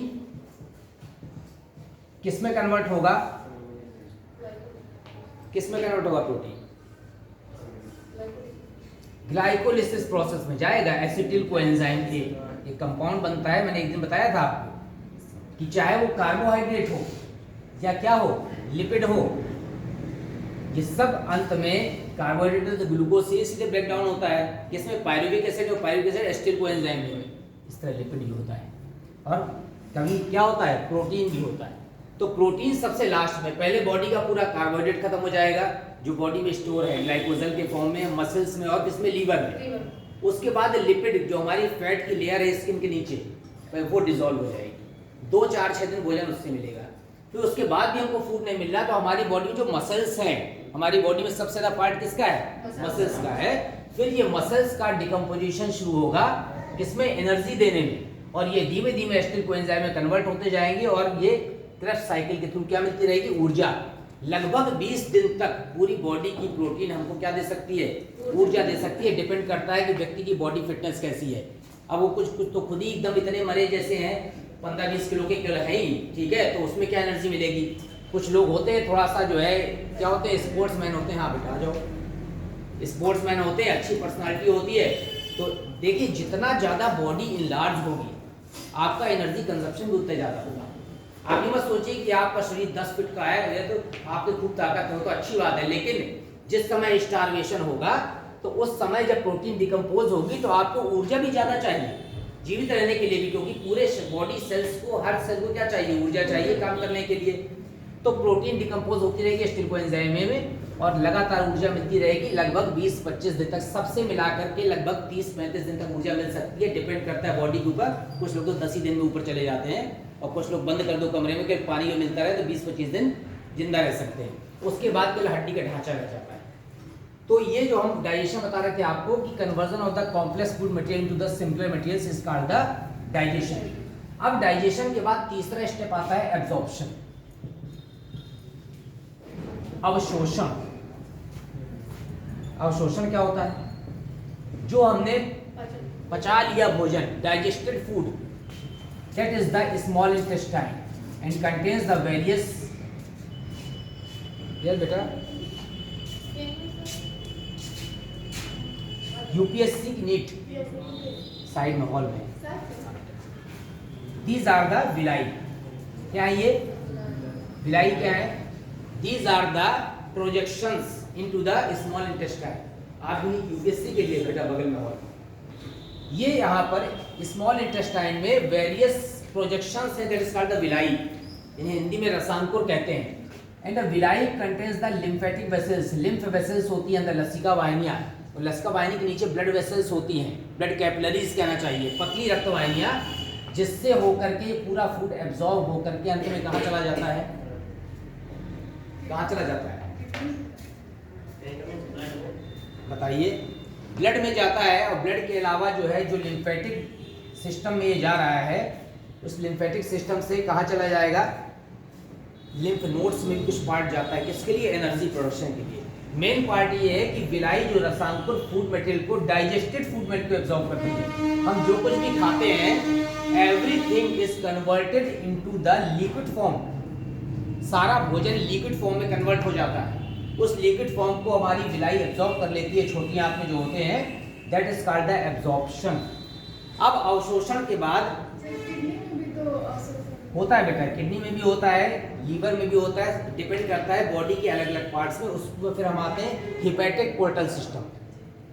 किसमें कन्वर्ट होगा, किसमें कन्वर्ट होगा प्रोटीन, ग्लाइकोलिसिस प्रोसेस में जाएगा। एसिटिल कोएंजाइम ए एक कंपाउंड बनता है, मैंने एक दिन बताया था आपको कि चाहे वो कार्बोहाइड्रेट हो या क्या हो, लिपिड हो, ये सब अंत में कार्बोहाइड्रेट ग्लूकोज से इसलिए ब्रेक डाउन होता है। इसमें पायरुविक एसिड और पायरुविक एसिड एसिटिल कोएंजाइम में इस तरह लिपिड भी होता है। और कभी क्या होता है, प्रोटीन भी होता है। तो प्रोटीन सबसे लास्ट में, पहले बॉडी का पूरा कार्बोहाइड्रेट खत्म हो जाएगा जो बॉडी में स्टोर है ग्लाइकोजन के फॉर्म में, मसल्स में और किसमें, लीवर में। उसके बाद लिपिड जो हमारी फैट की लेयर है स्किन के नीचे, वो डिसॉल्व हो जाएगी। 2-4-6 दिन भोजन उससे मिलेगा। फिर उसके बाद भी हमको फूड नहीं मिल रहा तो हमारी बॉडी में जो मसल्स हैं, हमारी बॉडी में सबसे ज्यादा पार्ट किसका है, मसल्स का है। फिर ये मसल्स का डिकम्पोजिशन शुरू होगा इसमें एनर्जी देने में, और ये धीमे धीमे एसिटिल कोएंजाइम में कन्वर्ट होते जाएंगे और ये क्रेब्स साइकिल के थ्रू क्या मिलती रहेगी, ऊर्जा। लगभग 20 दिन तक पूरी बॉडी की प्रोटीन हमको क्या दे सकती है, ऊर्जा दे सकती है। डिपेंड करता है कि व्यक्ति की बॉडी फिटनेस कैसी है। अब वो कुछ तो खुद ही एकदम इतने मरे जैसे हैं, 15-20 किलो के है ही, ठीक है, तो उसमें क्या एनर्जी मिलेगी। कुछ लोग होते हैं थोड़ा सा जो है, क्या होते हैं, स्पोर्ट्समैन होते हैं। हाँ बेटा आ जाओ, स्पोर्ट्समैन होते हैं, अच्छी पर्सनालिटी होती है। तो देखिए जितना ज़्यादा बॉडी इनलार्ज होगी आपका एनर्जी कंजप्शन भी उतना ज़्यादा होगा। आप ये मत सोचिए कि आपका शरीर 10 फीट का है या तो आपके खूब ताकत हो तो अच्छी बात है, लेकिन जिस समय स्टार्वेशन होगा तो उस समय जब प्रोटीन डिकम्पोज होगी तो आपको ऊर्जा भी ज़्यादा चाहिए जीवित रहने के लिए भी, क्योंकि पूरे बॉडी सेल्स को, हर सेल को क्या चाहिए, ऊर्जा चाहिए काम करने के लिए। तो प्रोटीन डिकम्पोज होती रहेगी एसिटिल कोएंजाइम में और लगातार ऊर्जा मिलती रहेगी। लगभग 20-25 दिन तक, सबसे मिलाकर के लगभग 30-35 दिन तक ऊर्जा मिल सकती है। डिपेंड करता है बॉडी के ऊपर। कुछ लोग तो 10 ही दिन में ऊपर चले जाते हैं और कुछ लोग बंद कर दो कमरे में कि पानी में मिलता रहे तो 20-25 दिन जिंदा रह सकते हैं। उसके बाद केवल हड्डी का ढांचा रह जाता है। तो ये जो हम डाइजेशन बता रहे थे आपको कि conversion of the complex food material into the simpler materials is called the digestion. अब डाइजेशन के बाद तीसरा स्टेप आता है एब्जॉर्प्शन, अवशोषण। अवशोषण क्या होता है, जो हमने पचा लिया भोजन, digested food, that is the small intestine and contains the various, यार बेटा यूपीएससी की नीट साइड में हॉल में, दीज आर द विलाई। क्या है ये विलाई, क्या है, these are the projections into the small intestine. आप यूपीएससी के लिए बेटा बगल में हॉल, ये यहाँ पर स्मॉल इंटेस्टाइन में वेरियस प्रोजेक्शंस है, that is called the villi. इन्हें हिंदी में रसांकुर कहते हैं। And the villi contains the lymphatic vessels. Lymph vessels होती है अंदर, लसिका वाहिनियां, और लसिका वाहिनी के नीचे ब्लड वेसल्स होती हैं, ब्लड कैपिलरीज कहना चाहिए, पतली रक्त वाहिनियां, जिससे होकर के पूरा फूड एब्जॉर्ब होकर के अंत में कहाँ चला जाता है, कहाँ चला जाता है बताइए, ब्लड में जाता है। और ब्लड के अलावा जो है, जो लिम्फेटिक सिस्टम में ये जा रहा है, उस लिम्फेटिक सिस्टम से कहाँ चला जाएगा, लिम्फ नोड्स में कुछ पार्ट जाता है, किसके लिए, एनर्जी प्रोडक्शन के लिए। मेन पार्ट ये है कि विलाई जो रसांकुर फूड मटेरियल को, डाइजेस्टेड फूड मटेरियल को एब्जॉर्ब करती है। हम जो कुछ भी खाते हैं, everything is converted into the liquid form. सारा भोजन लिक्विड फॉर्म में कन्वर्ट हो जाता है। उस लिक्विड फॉर्म को हमारी विलाई एब्जॉर्ब कर लेती है, छोटी आंत में जो होते हैं, that is called the absorption. अब अवशोषण के बाद होता है बेटा, किडनी में भी होता है, लीवर में भी होता है, डिपेंड करता है बॉडी के अलग अलग पार्ट्स में। उसमें फिर हम आते हैं हिपैटिक पोर्टल सिस्टम,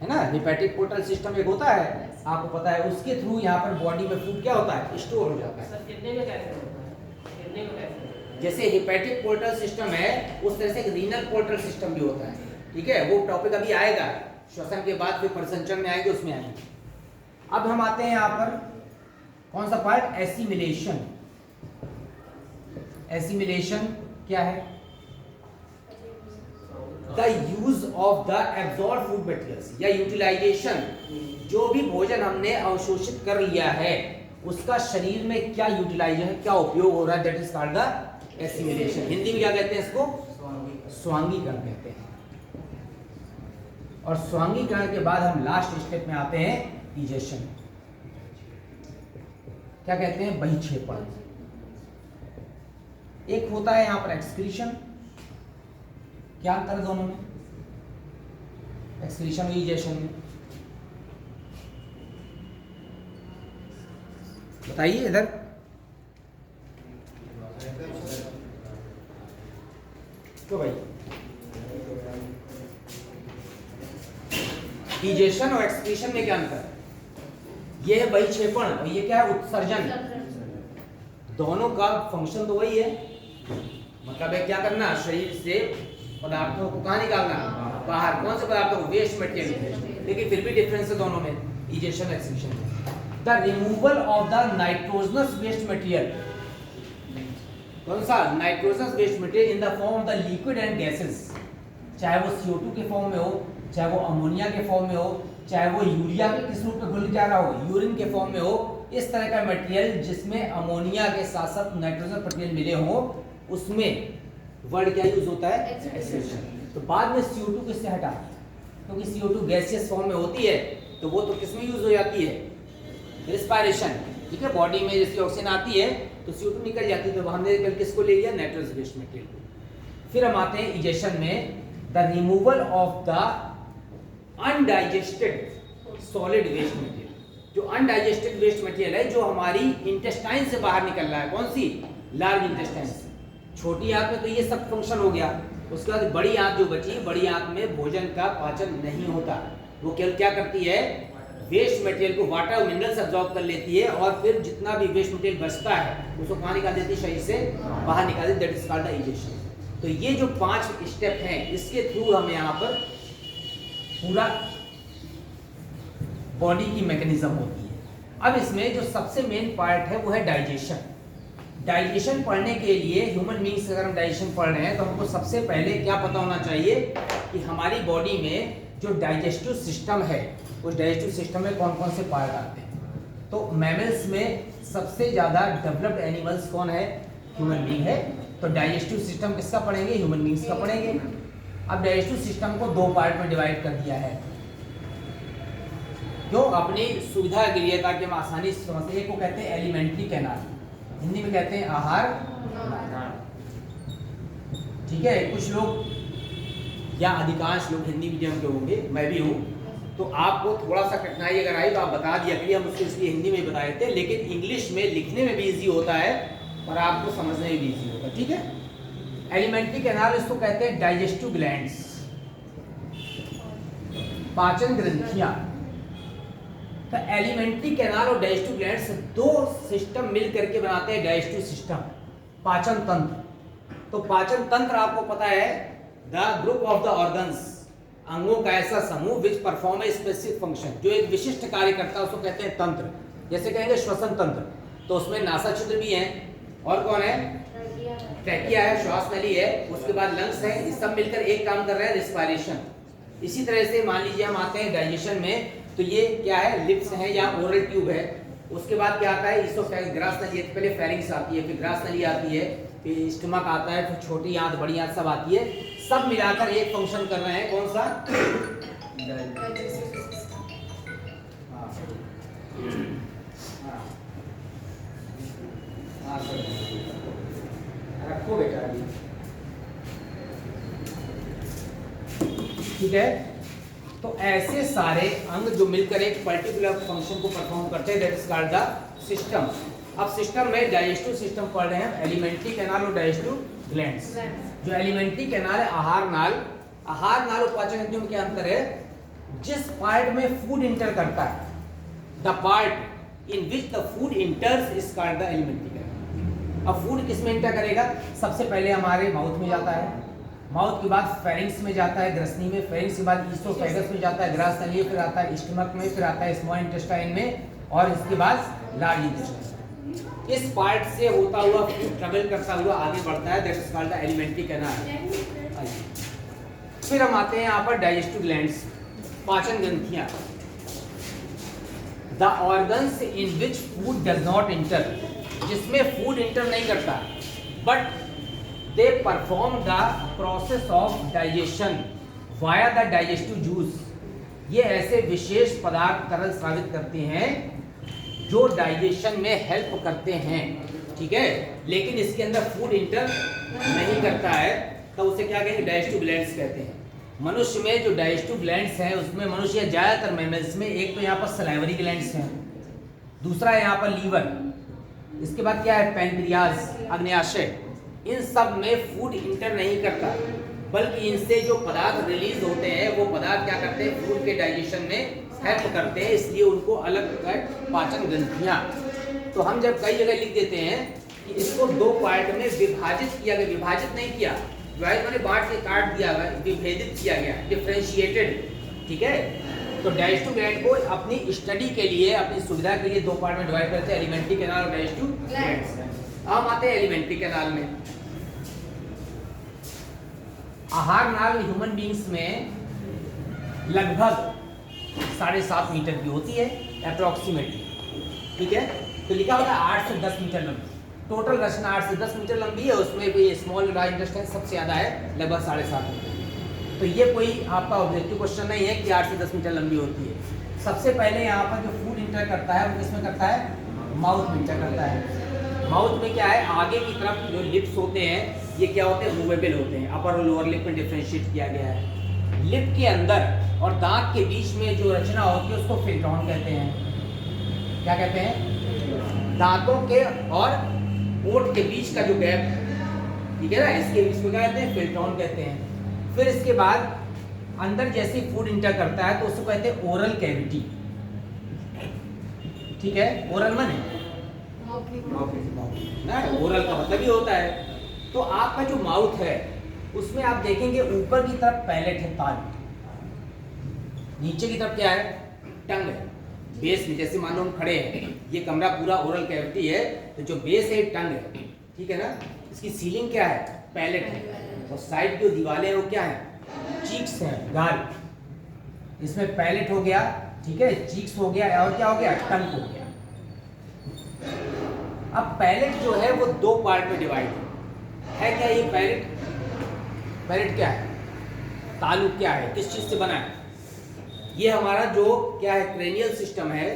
है ना, हिपैटिक पोर्टल सिस्टम एक होता है, आपको पता है, उसके थ्रू यहाँ पर बॉडी में फूड क्या होता है, स्टोर हो जाता है। किडनी में कैसे होता है, किडनी में कैसे, जैसे हिपैटिक पोर्टल सिस्टम है उस तरह से एक रीनल पोर्टल सिस्टम भी होता है, ठीक है, वो टॉपिक अभी आएगा, श्वसन के बाद फिर परिसंचरण में आएंगे, उसमें आएंगे। अब हम आते हैं यहाँ पर कौन सा पार्ट, एसिमिलेशन। एसिमिलेशन क्या है, the use of the absorb food materials, या यूटिलाइजेशन, जो भी भोजन हमने अवशोषित कर लिया है उसका शरीर में क्या यूटिलाइजेशन, क्या उपयोग हो रहा है, that is called the assimilation. Hindi में क्या कहते हैं इसको, स्वांगीकरण कहते हैं। और स्वांगीकरण के बाद हम लास्ट स्टेप में आते हैं, डाइजेशन। क्या कहते हैं, बहिक्षेपण। एक होता है यहाँ पर एक्सक्रीशन, क्या अंतर है दोनों में, एक्सक्रीशन और डाइजेशन में, बताइए इधर। तो भाई डिजेशन और एक्सक्रीशन में क्या अंतर है? ये है बहिक्षेपण और ये क्या है? उत्सर्जन। दोनों का फंक्शन तो वही है, मतलब है क्या करना, शरीर से पदार्थों को कहाँ निकालना, बाहर। कौन से पदार्थों को? Waste material. लेकिन फिर भी डिफरेंस है दोनों में, इजेशन एक्सक्रीशन में। The removal of the nitrogenous waste material, कौन सा? Nitrogenous waste material in the form of the liquid and gases, चाहे वो CO2 के फॉर्म में हो, चाहे वो अमोनिया के फॉर्म में हो, चाहे वो यूरिया के किस रूप में घुल जा रहा हो, यूरिन के फॉर्म में हो, इस तरह का मटेरियल जिसमें अमोनिया के साथ साथ नाइट्रोजन मटेरियल मिले हो, उसमें वर्ड क्या यूज होता है? एक्सक्रीशन। तो बाद में CO2 किससे हटा, क्योंकि CO2 गैसियस फॉर्म में होती है, तो वो तो किसमें यूज हो जाती है? रिस्पायरेशन। ठीक है, बॉडी में जैसे ऑक्सीजन आती है तो CO2 निकल जाती है, तो हमने कल किसको ले लिया? नाइट्रोजन वेस्ट मटेरियल को। फिर हम आते हैं इजेशन में, the removal of the undigested solid waste material. जो अनडाइजेस्टेड वेस्ट मटेरियल है जो हमारी इंटेस्टाइन से बाहर निकल रहा है, कौन सी? लार्ज इंटेस्टाइन से। छोटी आंत में तो ये सब फंक्शन हो गया, उसके बाद बड़ी आंत जो बची, बड़ी आंत में भोजन का पाचन नहीं होता, वो केवल क्या करती है? वेस्ट मटेरियल को, वाटर और मिनरल्स अब्सॉर्ब कर लेती है, और फिर जितना भी वेस्ट मटेरियल बचता है उसको कहाँ निकाल देती है? शरीर से बाहर निकाल देती है। That is called the egestion. तो ये जो 5 स्टेप हैं, इसके थ्रू हम यहाँ पर पूरा बॉडी की मैकेनिज्म होती है। अब इसमें जो सबसे मेन पार्ट है वो है डाइजेशन। डाइजेशन पढ़ने के लिए, ह्यूमन बींग्स अगर हम डाइजेशन पढ़ रहे हैं तो हमको सबसे पहले क्या पता होना चाहिए कि हमारी बॉडी में जो डाइजेस्टिव सिस्टम है, उस डाइजेस्टिव सिस्टम में कौन कौन से पार्ट आते हैं। तो मैमल्स में सबसे ज़्यादा डेवलप्ड एनिमल्स कौन है? ह्यूमन बींग है। तो डाइजेस्टिव सिस्टम किसका पढ़ेंगे? ह्यूमन बींग्स का पढ़ेंगे। अब डाइजेस्टिव सिस्टम को 2 पार्ट में डिवाइड कर दिया है, क्यों? अपनी सुविधा के लिए, ताकि हम आसानी से समझ सकें। एक को कहते हैं एलिमेंट्री कैनाल, हिंदी में कहते हैं आहार नाल। ठीक है, कुछ लोग या अधिकांश लोग हिंदी मीडियम के होंगे, मैं भी हूँ, तो आपको थोड़ा सा कठिनाई अगर आई तो आप बता दिया करिए, हम उसको इसलिए हिंदी में बताए थे, लेकिन इंग्लिश में लिखने में भी इजी होता है और आपको समझने में भी इजी होता है। ठीक है, एलिमेंट्री कैनाल इसको कहते हैं डाइजेस्टिव ग्लैंड्स, पाचन ग्रंथियां। तो एलिमेंट्री कैनाल और डाइजेस्टिव ग्लैंड्स 2 सिस्टम मिल करके बनाते हैं डाइजेस्टिव सिस्टम, पाचन तंत्र। तो पाचन तंत्र आपको पता है, the group of the organs, अंगों का ऐसा समूह which perform a specific function, जो एक विशिष्ट कार्य करता है, उसको कहते हैं तंत्र। जैसे कहेंगे श्वसन तंत्र, तो उसमें नासा छिद्र भी है, और कौन है? ट्रैकिया है, श्वास नली है, उसके बाद लंग्स है, ये सब मिलकर एक काम कर रहे हैं, रिस्पायरेशन। इसी तरह से मान लीजिए हम आते हैं डाइजेशन में, तो ये क्या है? लिप्स है या ओरल ट्यूब है। उसके बाद क्या आता है? इसोफेगस, ग्रास नली। पहले फेरिंग्स आती है, फिर ग्रास नली आती है, फिर स्टमक आता है, फिर छोटी आंत, बड़ी आंत सब आती है। सब मिलाकर एक फंक्शन कर रहे हैं, कौन सा? रखो बेटा अभी, ठीक है। तो ऐसे सारे अंग जो मिलकर एक पर्टिकुलर फंक्शन को परफॉर्म करते हैं, that is called the system. अब सिस्टम में डाइजेस्टिव सिस्टम पढ़ रहे हैं, एलिमेंट्री कैनाल और डाइजेस्टिव ग्लैंड्स। जो एलिमेंट्री कैनाल है, आहार नाल, आहार नाल और पाचन ग्रंथियों में क्या अंतर है? जिस पार्ट में फूड इंटर करता है, the part in which the food इंटर्स is called the alimentary canal. अब फूड किस में इंटर करेगा? सबसे पहले हमारे माउथ में जाता है, माउथ के बाद फेरिंग्स में जाता है, ग्रसनी में, फेरिंग्स के बाद ईसोफेगस में जाता है, ग्रास नली, फिर आता है स्टमक में, फिर आता है स्मॉल इंटेस्टाइन में, और इसके बाद लार्ज इंटेस्टाइन। इस पार्ट से होता हुआ फूड ट्रेवल करता हुआ आगे बढ़ता है, that is called the alimentary canal. फिर हम आते हैं यहाँ पर डाइजेस्टिव ग्लैंड्स, पाचन ग्रंथियां। The organs in which food does not enter, जिसमें फूड इंटर नहीं करता, but they perform the process of digestion via the digestive juice. ये ऐसे विशेष पदार्थ तरल स्रावित करते हैं जो डाइजेशन में हेल्प करते हैं, ठीक है, लेकिन इसके अंदर फूड इंटर नहीं करता है, तो उसे क्या कहेंगे? डाइजेस्टिव ग्लैंड्स कहते हैं। मनुष्य में जो डाइजेस्टिव ग्लैंड्स हैं, उसमें मनुष्य ज्यादातर मैमल्स में एक तो यहाँ पर सलाइवरी ग्लैंड्स हैं, दूसरा है यहाँ पर लीवर, इसके बाद क्या है, पैनक्रियाज, अग्न्याशय। इन सब में फूड इंटर नहीं करता, बल्कि इनसे जो पदार्थ रिलीज होते हैं वो पदार्थ क्या करते हैं, फूड के डाइजेशन में हेल्प करते हैं, इसलिए उनको अलग कर पाचन ग्रंथियां। तो हम जब कई जगह लिख देते हैं कि इसको दो पार्ट में विभाजित किया गया, विभाजित नहीं किया, विभाजित मैंने बांट के काट दिया गया, विभेदित किया गया, डिफरेंशिएटेड, ठीक है। तो डाइजेस्टिव ग्लैंड को अपनी स्टडी के लिए, अपनी सुविधा के लिए दो पार्ट में डिवाइड करते हैं, एलिमेंट्री कैनाल और डाइजेस्टिव ग्लैंड। हम आते हैं एलिमेंट्री कैनाल में। आहार नाल ह्यूमन बींग्स में लगभग 7.5 मीटर की होती है अप्रोक्सीमेटली, ठीक है। तो लिखा होता है 8 से 10 मीटर लंबी, टोटल रचना 8 से 10 मीटर लंबी है, उसमें भी स्मॉल इंटेस्टाइन सबसे ज़्यादा है, लगभग 7.5 मीटर। तो ये कोई आपका ऑब्जेक्टिव क्वेश्चन नहीं है कि 8 से 10 मीटर लंबी होती है। सबसे पहले यहाँ पर जो फूड इंटर करता है वो किसमें करता है, माउथ में इंटर करता है। माउथ में क्या है, आगे की तरफ जो लिप्स होते हैं ये क्या होते हैं, मूवेबल होते हैं, अपर और लोअर लिप में डिफरेंशिएट किया गया है। लिप के अंदर और दांत के बीच में जो रचना होती है उसको फिल्ट्रॉन कहते हैं। क्या कहते हैं, दांतों के और ओठ के बीच का जो गैप, ठीक है ना, इसके बीच में क्या कहते हैं, फिल्ट्रॉन कहते हैं। फिर इसके बाद अंदर जैसे फूड इंटर करता है तो उसको कहते हैं ओरल कैविटी, ठीक है। ओरल माने ना, ओरल का मतलब ही होता है। तो आपका जो माउथ है उसमें आप देखेंगे ऊपर की तरफ पैलेट है, तालू, नीचे की तरफ क्या है, टंग है। बेस में जैसे मान लो हम खड़े हैं, ये कमरा पूरा ओरल कैविटी है, तो जो बेस है टंग है, ठीक है ना। इसकी सीलिंग क्या है, पैलेट है, और साइड जो दीवारें हैं वो क्या है, चीक्स हैं, गाल। इसमें पैलेट हो गया, ठीक है, चीक्स हो गया, और क्या हो गया, टंग हो गया। अब पैलेट जो है वो दो पार्ट में डिवाइड है क्या, ये पैलेट, पैलेट क्या है, तालु क्या है, किस चीज से बना है, ये हमारा जो क्या है, क्रेनियल सिस्टम है,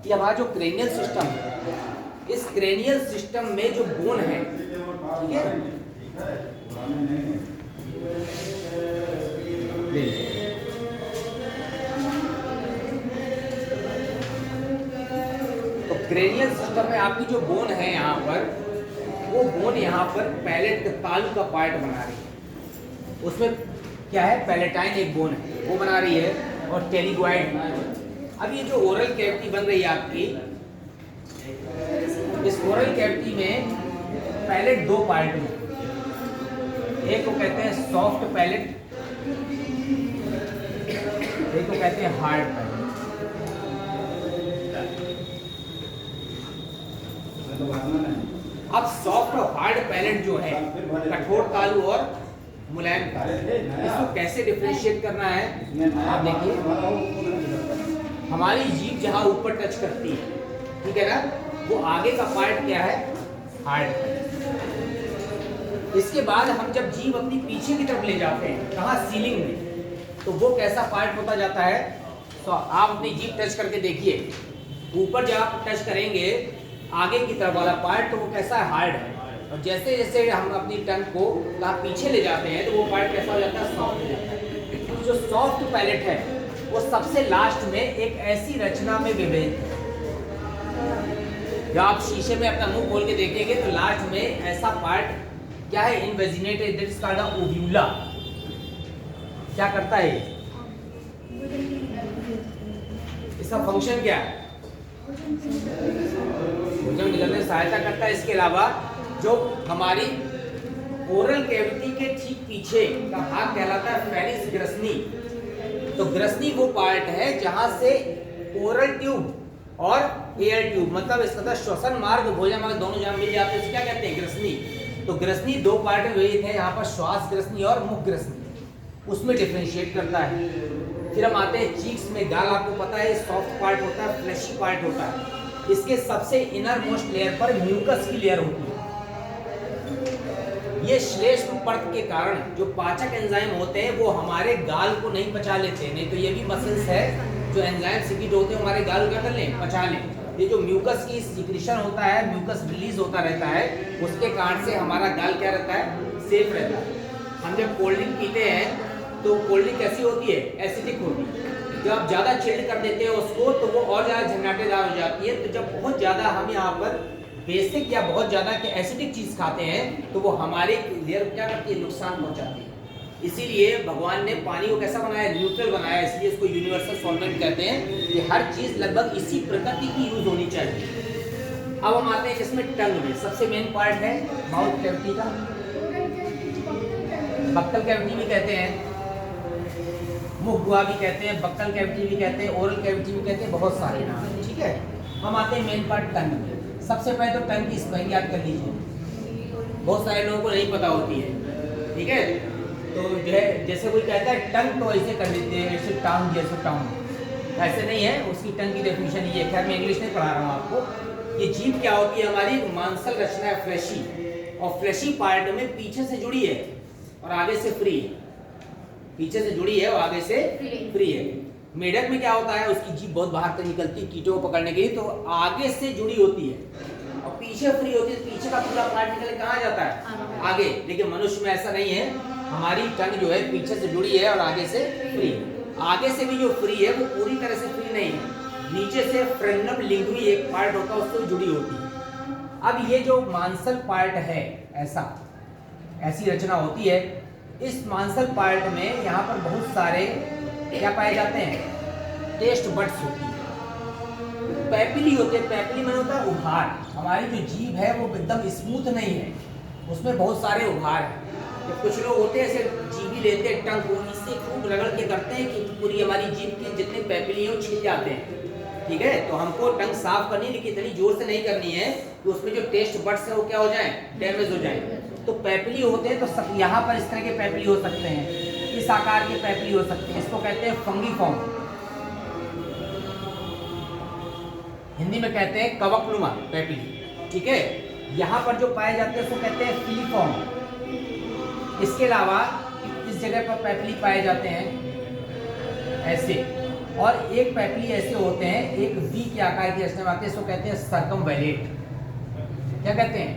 ये हमारा जो क्रेनियल सिस्टम है, इस क्रेनियल सिस्टम में जो बोन है, ठीक है, तो क्रेनियल सिस्टम में आपकी जो बोन है यहाँ पर, वो बोन यहाँ पर पैलेट के तालु का पार्ट बना रही है। उसमें क्या है, पैलेटाइन एक बोन है वो बना रही है, और टेलिग्वाइड। अब ये जो ओरल कैविटी बन रही है आपकी, इस ओरल कैविटी में पैलेट दो पार्ट में, एक को कहते हैं सॉफ्ट पैलेट, एक को कहते हैं हार्ड पैलेट। अब सॉफ्ट और हार्ड पैलेट जो है, कठोर तालु और मुलायम तालु, इसको कैसे डिफरेंशिएट करना है, आप देखिए। हमारी जीभ जहां ऊपर टच करती है, ठीक है ना, वो आगे का पार्ट क्या है, हार्ड। इसके बाद हम जब जीभ अपनी पीछे की तरफ ले जाते हैं, कहाँ, सीलिंग में, तो वो कैसा पार्ट होता जाता है। तो आप अपनी जीभ टच करके देखिए, ऊपर जब आप टच करेंगे आगे की तरफ वाला पार्ट, तो वो कैसा है, हार्ड है। और जैसे जैसे हम अपनी टंग को पीछे ले जाते हैं तो वो पार्ट कैसा हो जाता है, सॉफ्ट हो जाता है। जो सॉफ्ट पैलेट है वो सबसे लास्ट में एक ऐसी रचना में विभेदित है, जब आप शीशे में अपना मुंह खोल के देखेंगे तो लास्ट में ऐसा पार्ट क्या है, इनवेजिनेटेड, दैट इज कॉल्ड द ओव्यूला। क्या करता है, इसका फंक्शन क्या है, भोजन निगलने में सहायता करता है। इसके अलावा जो हमारी ओरल कैविटी के ठीक पीछे का भाग कहलाता है फेरिस ग्रसनी। तो ग्रसनी वो पार्ट है जहां से ओरल ट्यूब और एयर ट्यूब, मतलब इसका श्वसन मार्ग, भोजन मार्ग दोनों जहां मिल जाते हैं, इसे क्या कहते हैं, ग्रसनी। तो ग्रसनी दो पार्ट में विभाजित है, यहाँ पर श्वास ग्रसनी और मुख ग्रसनी, उसमें डिफरेंशिएट करता है। फिर हम आते हैं चीक्स में, गाल आपको पता है सॉफ्ट पार्ट होता है, फ्लैशी पार्ट होता है। इसके सबसे इनर मोस्ट लेयर पर म्यूकस की लेयर होती है। ये श्लेष्म परत के कारण जो पाचक एंजाइम होते हैं वो हमारे गाल को नहीं पचा लेते, नहीं तो ये भी मसल्स है जो एंजाइम सीक्रेट होते हैं हमारे गाल को क्या कर लें, पचा लें। ये जो म्यूकस की सीक्रेशन होता है, म्यूकस रिलीज होता रहता है, उसके कारण से हमारा गाल क्या रहता है, सेफ रहता है। हम जब कोल्ड ड्रिंक पीते हैं तो कोल्ड ड्रिंक कैसी होती है, एसिडिक होती है, जब आप ज़्यादा चिल्ड कर देते हैं उसको तो वो और ज़्यादा झन्नाटेदार हो जाती है। तो जब बहुत ज़्यादा हम यहाँ पर बेसिक या बहुत ज़्यादा एसिडिक चीज़ खाते हैं तो वो हमारे लेयर को क्या करती है, नुकसान पहुँचाती है। इसीलिए भगवान ने पानी को कैसा बनाया, न्यूट्रल बनाया, इसलिए इसको यूनिवर्सल सॉल्वेंट कहते हैं कि हर चीज़ लगभग इसी प्रकृति की यूज होनी चाहिए। अब हम आते हैं इसमें टंग में सबसे मेन पार्ट है माउथ कैविटी का, बक्कल कैविटी भी कहते हैं, मुख गुहा भी कहते हैं, बक्कल कैविटी भी कहते हैं, ओरल कैविटी भी कहते हैं, बहुत सारे नाम हैं, ठीक है। हम आते हैं मेन पार्ट टंग में। सबसे पहले तो टंग की स्पेलिंग याद कर लीजिए, बहुत सारे लोगों को नहीं पता होती है, ठीक है। तो जो है जैसे कोई कहता है टंग तो ऐसे कर लेते हैं, ऐसे टाउन जैसे टाउन, ऐसे नहीं है। उसकी टंग की डेफिनेशन ये है, खैर मैं इंग्लिश नहीं पढ़ा रहा हूँ आपको। ये जीभ क्या होती है, हमारी मांसल रचना है फ्लैशी, और फ्लैशी पार्ट में पीछे से जुड़ी है और आगे से फ्री है, पीछे से जुड़ी है और आगे से फ्री है। मेढक में क्या होता है, उसकी जीभ बहुत बाहर तक निकलती है कीटों को पकड़ने के लिए, तो आगे से जुड़ी होती है और पीछे फ्री होती है। पीछे का पूरा पार्ट निकल कहाँ जाता है, आगे। लेकिन मनुष्य में ऐसा नहीं है, हमारी टंग जो है पीछे से जुड़ी है और आगे से फ्री। आगे से भी जो फ्री है वो पूरी तरह से फ्री नहीं है, नीचे से फ्रेनम लिंगुई एक पार्ट होता है उससे जुड़ी होती है। अब ये जो मांसल पार्ट है ऐसी रचना होती है। इस मांसल पार्ट में यहाँ पर बहुत सारे क्या पाए जाते हैं, टेस्ट बड्स होती है, पैपिली होते हैं। पैपिली में होता है उभार, हमारी जो जीभ है वो एकदम स्मूथ नहीं है, उसमें बहुत सारे उभार हैं। कुछ लोग होते हैं ऐसे जीभी लेते हैं टंग को, इससे खूब रगड़ के करते हैं कि पूरी हमारी जीभ के जितने पैपिली हैं वो छिल जाते हैं, ठीक है। तो हमको टंग साफ करनी, लेकिन इतनी जोर से नहीं करनी है कि उसमें जो टेस्ट बड्स है वो क्या हो जाए, डैमेज हो जाए। तो पैपिली होते हैं, तो यहाँ पर इस तरह के पैपिली हो सकते हैं, इस आकार के पैपिली हो सकते हैं, इसको कहते हैं फंगीफॉर्म, हिंदी में कहते हैं कवकनुमा पैपिली, ठीक है। यहाँ पर जो पाए जाते हैं उसको कहते हैं फिलीफॉर्म। इसके अलावा इस जगह पर पैपिली पाए जाते हैं ऐसे, और एक पैपिली ऐसे होते हैं, एक वी के आकार की रचना में आते हैं, इसको कहते हैं सर्कमवैलेट। क्या कहते हैं,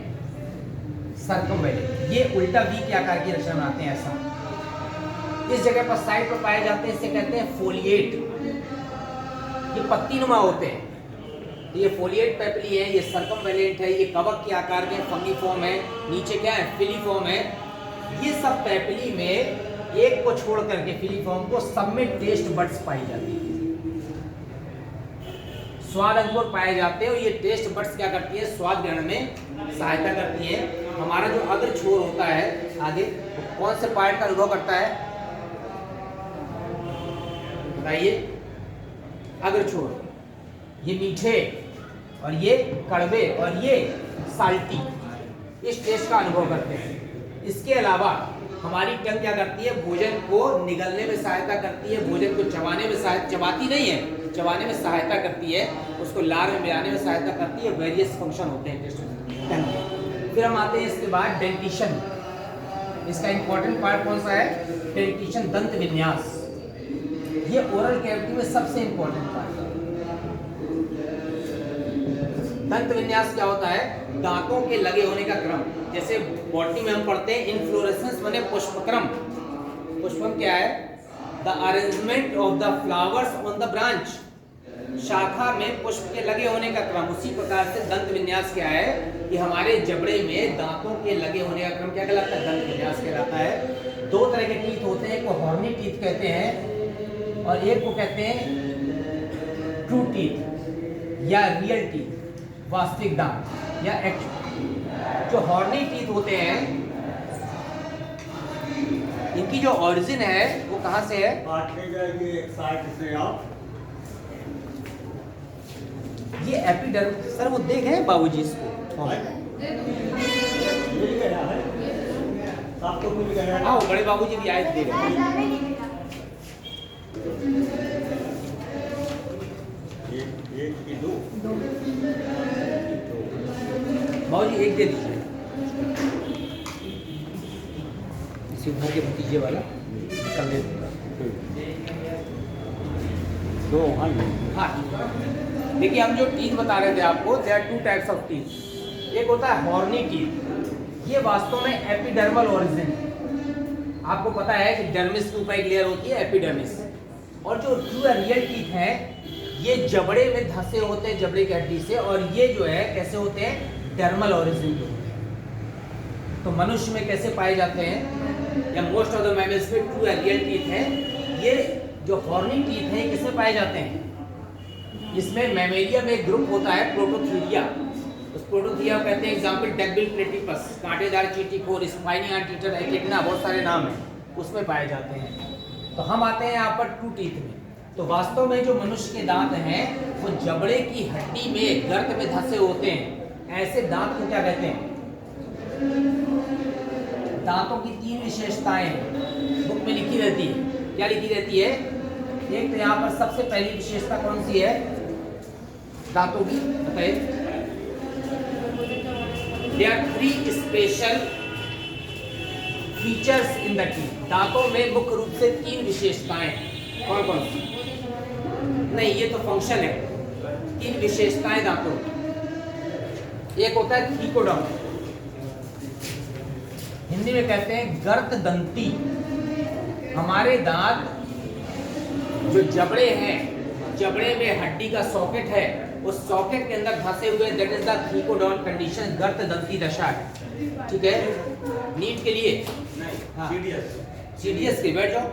सर्कमवैलेट। ये उल्टा वी के आकार की रचना में आते हैं ऐसा। इस जगह पर साइड पर पाए जाते हैं, इसे कहते हैं फोलिएट। ये पत्ती नुमा होते हैं, तो ये फोलिएट पैपिली है, ये सर्कमवैलेट है, ये कवक के आकार के फंगीफॉर्म है, नीचे क्या है, फिलीफॉर्म है। ये सब पैपिली में एक को छोड़ करके फिलीफॉर्म को सब में टेस्ट बड्स पाई जाती है, स्वाद अंकुर पाए जाते हैं। और ये टेस्ट बड्स क्या करती है, स्वाद ग्रहण में सहायता करती है। हमारा जो अग्र छोर होता है आगे, कौन से पार्ट का अनुभव करता है बताइए, अग्र छोर। ये मीठे और ये कड़वे और ये साल्टी, इस टेस्ट का अनुभव करते हैं। इसके अलावा हमारी टंग क्या करती है, भोजन को निगलने में सहायता करती है, भोजन को चबाने में सहायता, चबाती नहीं है, चबाने में सहायता करती है, उसको लार में मिलाने में सहायता करती है। वेरियस फंक्शन होते हैं टंग के। फिर हम आते हैं इसके बाद डेंटिशन। इसका इंपॉर्टेंट पार्ट कौन सा है, डेंटिशन, दंत विन्यास। ये ओरल कैविटी में सबसे इंपॉर्टेंट पार्ट है। दंत विन्यास क्या होता है, दांतों के लगे होने का क्रम। जैसे बॉटनी में हम पढ़ते हैं इनफ्लोरेसेंस माने पुष्पक्रम। पुष्पम क्या है, the arrangement of the flowers on the branch, शाखा में पुष्प के लगे होने का क्रम। उसी प्रकार से दंत विन्यास क्या है कि हमारे जबड़े में दांतों के लगे होने का क्रम क्या कहलाता है, दंत विन्यास कहलाता है। दो तरह के टीथ होते हैं, एक को हॉर्नी टीथ कहते हैं और एक को कहते हैं ट्रू टीथ या रियल टीथ, वास्तविक दांत या एक्चुअल। जो हॉर्नी टीथ होते हैं इनकी जो ओरिजिन है वो कहाँ से है, ये एपिडर्म। सर वो देखे बाबूजी इसको, हाँ बड़े बाबूजी भी आए थे, बाबूजी एक दे दीजिए, इसी घर के भतीजे वाला कर दे दो। हाँ देखिए, हम जो टीथ बता रहे थे आपको, there are two types of teeth. एक होता है हॉर्नी टीथ, ये वास्तव में एपिडर्मल ओरिजिन। आपको पता है कि डर्मिस के ऊपर एक लेयर होती है एपिडर्मिस, और जो ट्रू या रियल टीथ हैं ये जबड़े में धंसे होते हैं, जबड़े की हड्डी से, और ये जो है कैसे होते हैं, डर्मल ओरिजिन के होते हैं। तो मनुष्य में कैसे पाए जाते हैं, या मोस्ट ऑफ द मैमल्स में ट्रू या रियल टीथ हैं। ये जो हॉर्नी टीथ हैं किसमें पाए जाते हैं, इसमें मैमेलिया में एक ग्रुप होता है प्रोटोथीरिया, उस प्रोटोथीरिया को कहते हैं एग्जांपल डकबिल प्लेटिपस, कांटेदार चींटीखोर, स्पाइनी एंटीटर, एकिडना, बहुत सारे नाम हैं, उसमें पाए जाते हैं। तो हम आते हैं यहाँ पर ट्रू टीथ में। तो वास्तव में जो मनुष्य के दांत हैं वो जबड़े की हड्डी में गर्त में धंसे होते हैं। ऐसे दांत को क्या कहते हैं, दांतों की 3 विशेषताएं बुक में लिखी रहती है। क्या लिखी रहती है, एक तो यहाँ पर सबसे पहली विशेषता कौन सी है दांतों की, बताइए। There are 3 special features in the teeth. दांतों में मुख्य रूप से 3 विशेषताएं, कौन कौन सी, नहीं ये तो फंक्शन है, 3 विशेषताएं दांतों। एक होता है थीकोडॉन, हिंदी में कहते हैं गर्त दंती। हमारे दांत जो जबड़े हैं, जबड़े में हड्डी का सॉकेट है, उस सॉकेट के अंदर धंसे हुए, that is the thecodont condition, गर्त दंती दशा है। ठीक है, नीट के लिए हाँ, सीडीएस के बैठ जाओ,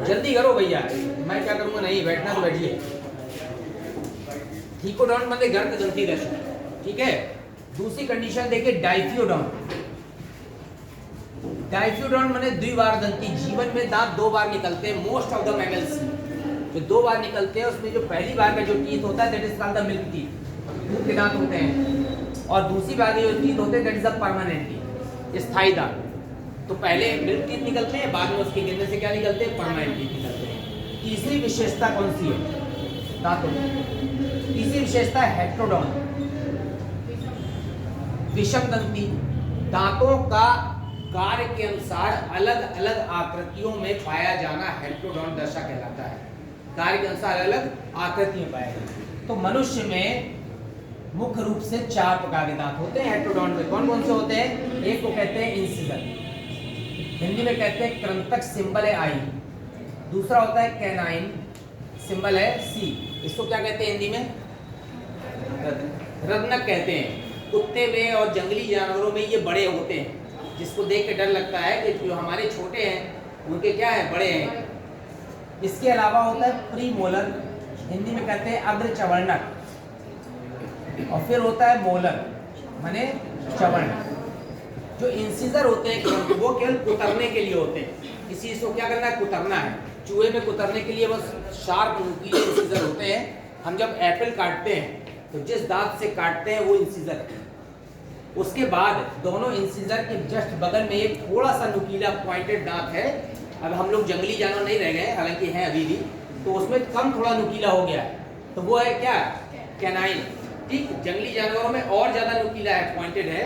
जल्दी करो भैया, मैं क्या करूंगा, नहीं बैठना तो बैठिए। थीकोडॉन मतलब गर्त दंती दशा, ठीक है। दूसरी कंडीशन देखिए डाइफियोडॉन। डाइफियोडॉन माने द्विबार दंती, जीवन में दांत 2 बार निकलते हैं मोस्ट ऑफ द मैमल्स, जो 2 बार निकलते हैं उसमें जो पहली बार का जो टीथ होता है that is called the milk teeth, दूध के दांत होते हैं, और दूसरी बार के जो टीथ होते हैं that is the permanent teeth, स्थायी दांत। तो पहले मिल्क टीथ निकलते हैं, बाद में उसके गिरने से क्या निकलते हैं, परमानेंट टीथ निकलते हैं। तीसरी विशेषता कौन सी है दांतों की, तीसरी विशेषता है हेट्रोडॉन, विषम दंती। दांतों का कार्य के अनुसार अलग अलग आकृतियों में पाया जाना हेट्रोडॉन दशा कहलाता है। कार्य के अनुसार अलग आकृति में पाया जाना। तो मनुष्य में मुख्य रूप से 4 प्रकार के दांत होते हैं हेट्रोडॉन में। कौन कौन से होते हैं, एक को कहते हैं इंसिजर, हिंदी में कहते हैं कृंतक, सिंबल है आई। दूसरा होता है कैनाइन, सिंबल है सी, इसको क्या कहते हैं हिंदी में, रत्नक कहते हैं। कुत्ते में और जंगली जानवरों में ये बड़े होते हैं, जिसको देख के डर लगता है कि जो हमारे छोटे हैं उनके क्या है, बड़े हैं। इसके अलावा होता है प्रीमोलर, हिंदी में कहते हैं अग्र चवर्णक, और फिर होता है मोलर माने चवर्णक। जो इंसिजर होते हैं वो केवल कुतरने के लिए होते हैं, किसी चीज को क्या करना है, कुतरना है। चूहे में कुतरने के लिए बस शार्प नुकीले इंसिजर होते हैं। हम जब एप्पल काटते हैं तो जिस दांत से काटते हैं वो इंसिजर है। उसके बाद दोनों इंसिजर के जस्ट बगल में एक थोड़ा सा नुकीला पॉइंटेड दांत है। अब हम लोग जंगली जानवर नहीं रह गए, हालांकि हैं अभी भी, तो उसमें कम थोड़ा नुकीला हो गया है, तो वो है क्या, कैनाइन। ठीक, जंगली जानवरों में और ज्यादा नुकीला है, पॉइंटेड है।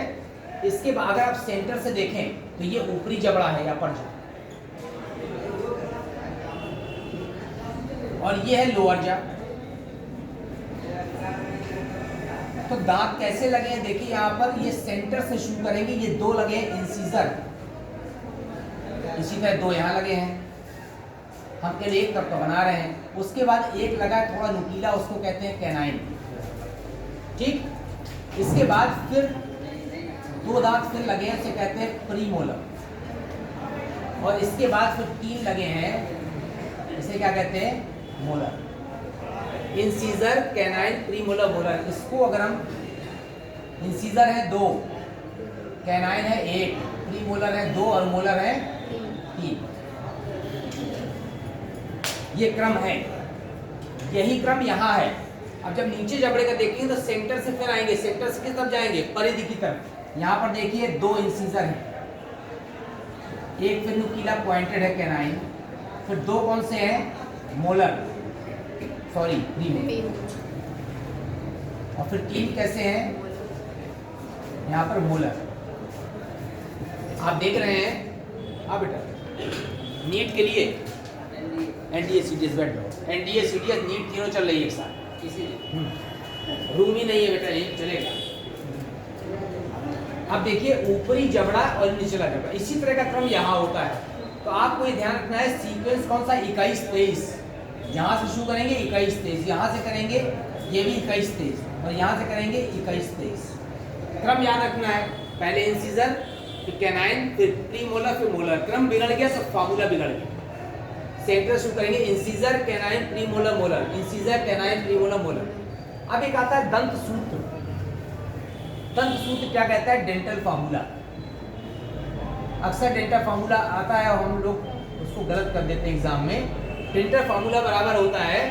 इसके बाद अगर आप सेंटर से देखें तो ये ऊपरी जबड़ा है या पर, और ये है लोअर जा। तो दांत कैसे लगे हैं देखिए, यहाँ पर ये सेंटर से शुरू करेंगे, ये 2 लगे हैं इंसिजर, इसी तरह 2 यहाँ लगे हैं, हम केवल एक तरफ तो बना रहे हैं। उसके बाद एक लगा है थोड़ा नुकीला, उसको कहते हैं कैनाइन। ठीक, इसके बाद फिर 2 दांत फिर लगे हैं, उसे कहते हैं प्रीमोलर, और इसके बाद फिर 3 लगे हैं, इसे क्या कहते हैं, molar. Incisor, canine, premolar, molar. इसको अगर हम, इंसीजर है 2, कैनाइन है 1, प्रीमोलर है 2 और मोलर है 3। ये क्रम है, यही क्रम यहाँ है। अब जब नीचे जबड़े का देखेंगे तो सेंटर से फिर आएंगे, सेंटर से किस तरफ जाएंगे, परिधि की तरफ। यहाँ पर देखिए 2 इंसीजर हैं, एक फिर नुकीला पॉइंटेड है कैनाइन, फिर 2 कौन से हैं, मोलर, सॉरी प्रीमोलर, और फिर 3 कैसे हैं, यहाँ पर मोलर। आप देख रहे हैं, आप बेटा नीट के लिए एनडीए सीडीएस बैठ जाओ, एनडीए सीडीएस नीट तीनों चल रही है एक साथ, इसीलिए रूम ही नहीं है बेटा, ये चलेगा। अब देखिए ऊपरी जबड़ा और निचला जबड़ा, इसी तरह का क्रम यहाँ होता है। तो आपको ये ध्यान रखना है सीक्वेंस कौन सा 21 23, यहाँ से शुरू करेंगे 21 23, यहाँ से करेंगे ये भी 21 23 और यहाँ से करेंगे 21 23। क्रम याद रखना है, पहले इंसीजर फिर कैनाइन फिर प्रीमोलर फिर मोलर। क्रम बिगड़ गया सब फार्मूला बिगड़ गया। सेंटर शुरू करेंगे incisor canine premolar molar, incisor canine premolar molar. अब एक आता है दंत सूत्र। दंत सूत्र क्या कहता है? Dental formula. अक्सर डेंटल फार्मूला आता है और हम लोग उसको गलत कर देते हैं एग्जाम में। डेंटल फार्मूला बराबर होता है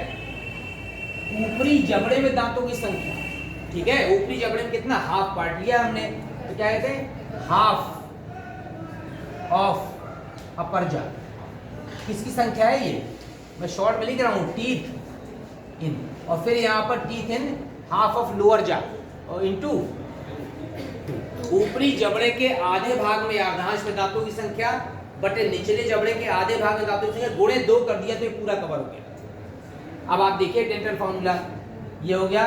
ऊपरी जबड़े में दांतों की संख्या, ठीक है? ऊपरी जबड़े में कितना? हाफ पार्ट लिया हमने, तो क्या कहते हैं? हाफ ऑफ अपर जा। किसकी संख्या है ये? मैं शॉर्ट में लिख रहा हूँ, टीथ इन, और फिर यहाँ पर teeth in half of lower जा और इनटू ऊपरी जबड़े के आधे भाग में याददाश्त में दांतों की संख्या बटे निचले जबड़े के आधे भाग में दांतों की संख्या गुणे 2 कर दिया तो ये पूरा कवर हो गया। अब आप देखिए डेंटल फार्मूला, ये हो गया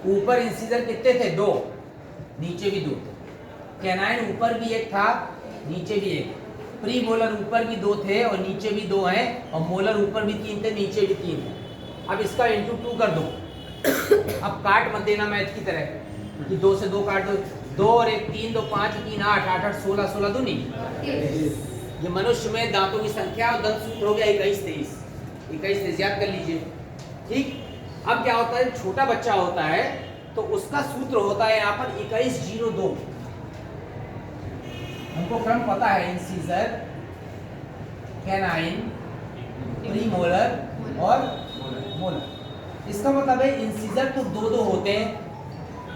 ऊपर इंसीजर कितने थे? 2, नीचे भी 2। कैनाइन ऊपर भी एक था, नीचे भी एक। प्री मोलर ऊपर भी 2 थे और नीचे भी 2 हैं, और मोलर ऊपर भी 3 थे, नीचे भी 3 हैं। अब इसका इंटू 2 कर दो। अब काट मत देना मैथ की तरह कि 2 से 2 काट दो, 2 और 1 3, 2 5 3 8 8 8 16 16 दूनी। ये मनुष्य में दांतों की संख्या और दंत सूत्र हो गया 21 23। 21 23 याद कर लीजिए, ठीक। अब क्या होता है? छोटा बच्चा होता है तो उसका सूत्र होता है यहाँ पर 21 02। हमको क्रम पता है, इंसीजर कैनाइन प्रीमोलर और मोलर। इसका मतलब है इंसीजर तो 2 होते हैं,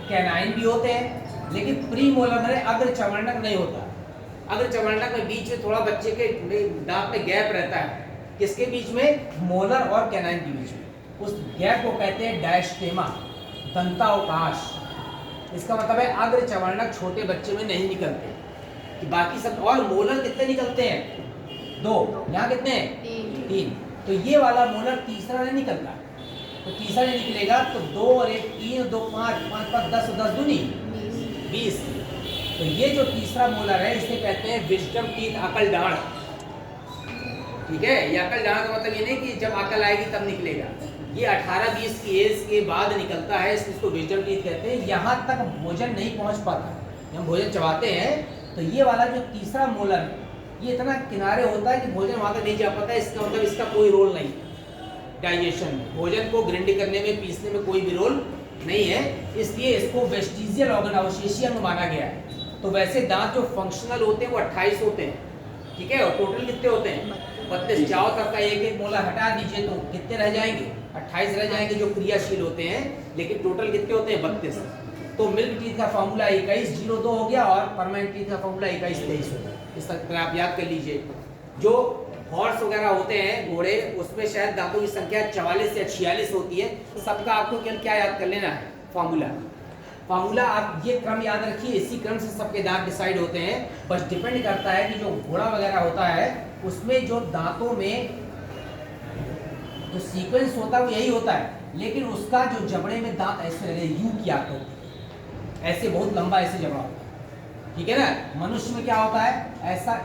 कैनाइन भी होते हैं, लेकिन प्रीमोलर में अग्र चवर्णक नहीं होता। अग्र चवर्णक में बीच में थोड़ा बच्चे के दांत में गैप रहता है। किसके बीच में? मोलर और कैनाइन के बीच में। उस गैप को कहते हैं डायस्टेमा, दंतावकाश। इसका मतलब है अग्र चवर्णक छोटे बच्चे में नहीं निकलते कि बाकी सब। और मोलर कितने निकलते हैं? 2। यहाँ कितने हैं? 3। तो ये वाला मोलर तीसरा नहीं निकलता, तो तीसरा नहीं निकलेगा तो 2 और 1 3 2 5 5 5 10 10 दूनी 20। तो ये जो तीसरा मोलर है इसे कहते हैं विजडम टीथ, अकल डांड, ठीक है? ये अकल डांड का मतलब ये नहीं कि जब अकल आएगी तब निकलेगा, ये 18-20 की एज के बाद निकलता है, इसको विजडम टीथ कहते हैं। यहाँ तक भोजन नहीं पहुँच पाता, हम भोजन चबाते हैं तो ये वाला जो तीसरा मोलर ये इतना किनारे होता है कि भोजन वहां तक नहीं जा पाता है। इसका मतलब इसका कोई रोल नहीं डाइजेशन में, भोजन को ग्रिंड करने में, पीसने में कोई भी रोल नहीं है, इसलिए इसको वेस्टिजियल ऑर्गन, अवशेषीय अंग माना गया है। तो वैसे दांत जो फंक्शनल होते हैं वो 28 होते हैं, ठीक है? और टोटल कितने होते हैं? 32। चारों तरफ का एक एक मोलर हटा दीजिए तो कितने रह जाएंगे? 28 रह जाएंगे जो क्रियाशील होते हैं, लेकिन टोटल कितने होते हैं? 32। तो मिल्क टीथ का फॉर्मूला 21 02 हो गया और परमानेंट टीथ का फॉर्मूला 21 23 हो गया। इस तरह आप याद कर लीजिए। जो हॉर्स वगैरह होते हैं, घोड़े, उसमें शायद दांतों की संख्या 44 या 46 होती है। तो सबका आपको क्या याद कर लेना है? फार्मूला। आप ये क्रम याद रखिए, इसी क्रम से सबके दांत डिसाइड होते हैं। बस डिपेंड करता है कि जो घोड़ा वगैरह होता है उसमें जो दांतों में जो सीक्वेंस होता है वो यही होता है, लेकिन उसका जो जबड़े में दांत ऐसे लगे, यू की आकृति, ऐसे बहुत लंबा ऐसे जबड़ा होता है, ठीक है ना? मनुष्य में क्या होता है? ऐसा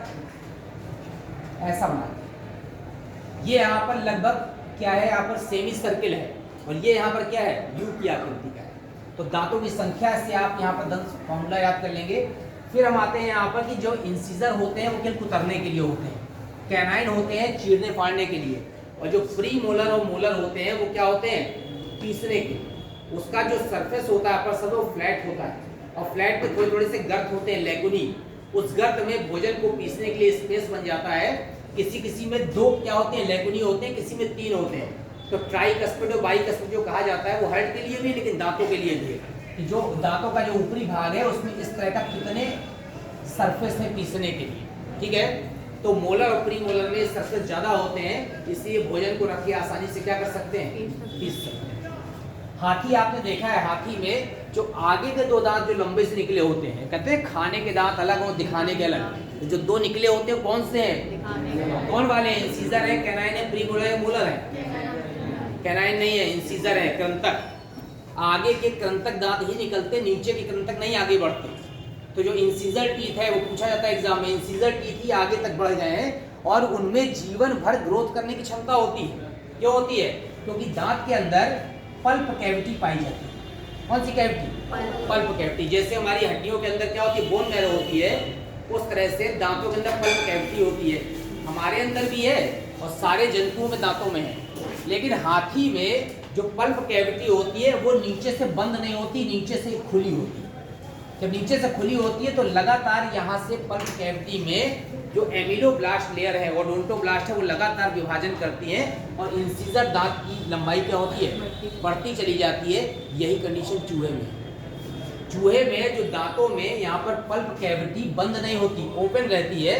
ऐसा बना। ये यहाँ पर लगभग क्या है? यहाँ पर सेमी सर्किल है और ये यहाँ पर क्या है? यू की आकृति का है। तो दांतों की संख्या से आप यहाँ पर दंत फॉर्मूला याद कर लेंगे। फिर हम आते हैं यहाँ पर कि जो इंसीजर होते हैं वो केवल कुतरने के लिए होते हैं, कैनाइन होते हैं चीरने फाड़ने के लिए, और जो प्री मोलर और मोलर होते हैं वो क्या होते हैं? पीसने के। उसका जो सरफेस होता है अपर सरफेस वो फ्लैट होता है, और फ्लैट पे थोड़े थोड़े से गर्त होते हैं, लेगुनी। उस गर्त में भोजन को पीसने के लिए स्पेस बन जाता है। किसी किसी में 2 क्या होते हैं? लेगुनी होते हैं, किसी में 3 होते हैं। तो ट्राइकस्पिड और बाइकस्पिड जो कहा जाता है वो हार्ट के लिए भी है, लेकिन दांतों के लिए भी है कि जो दांतों का जो ऊपरी भाग है उसमें इस तरह का कितने सरफेस है पीसने के लिए, ठीक है? तो मोलर और प्री मोलर में सरफेस ज्यादा होते हैं, इसलिए भोजन को रखिए आसानी से क्या कर सकते हैं? पीस सकते हैं। हाथी आपने देखा है, हाथी में जो आगे के 2 दांत जो लंबे से निकले होते हैं, कहते हैं खाने के दांत अलग और दिखाने के अलग। तो जो 2 निकले होते हैं कौन से हैं? कौन वाले हैं? इंसीजर है, कैनाइन है, प्रीमोलर है, मोलर है? कैनाइन नहीं है, इंसीजर है, कृंतक। आगे के कृंतक दांत ही निकलते, नीचे के कृंतक नहीं आगे बढ़ते। तो जो इंसीजर टीथ है वो पूछा जाता है एग्जाम में, इंसीजर टीथ ही आगे तक बढ़ जाए और उनमें जीवन भर ग्रोथ करने की क्षमता होती है। क्यों होती है? क्योंकि दांत के अंदर पल्प कैविटी पाई जाती है। कौन सी कैविटी? Pulp cavity. जैसे हमारी हड्डियों के अंदर क्या होती है, बोन मैरो होती है, उस तरह से दांतों के अंदर पल्प कैविटी होती है। हमारे अंदर भी है और सारे जंतुओं में दांतों में है, लेकिन हाथी में जो पल्प कैविटी होती है वो नीचे से बंद नहीं होती, नीचे से खुली होती है। जब नीचे से खुली होती है तो लगातार यहाँ से पल्प कैविटी में जो एमिलोब्लास्ट लेयर है, ओडोंटोब्लास्ट है, वो लगातार विभाजन करती है और इंसीजर दांत की लंबाई क्या होती है, बढ़ती चली जाती है। यही कंडीशन चूहे में है। चूहे में जो दांतों में यहाँ पर पल्प कैविटी बंद नहीं होती, ओपन रहती है,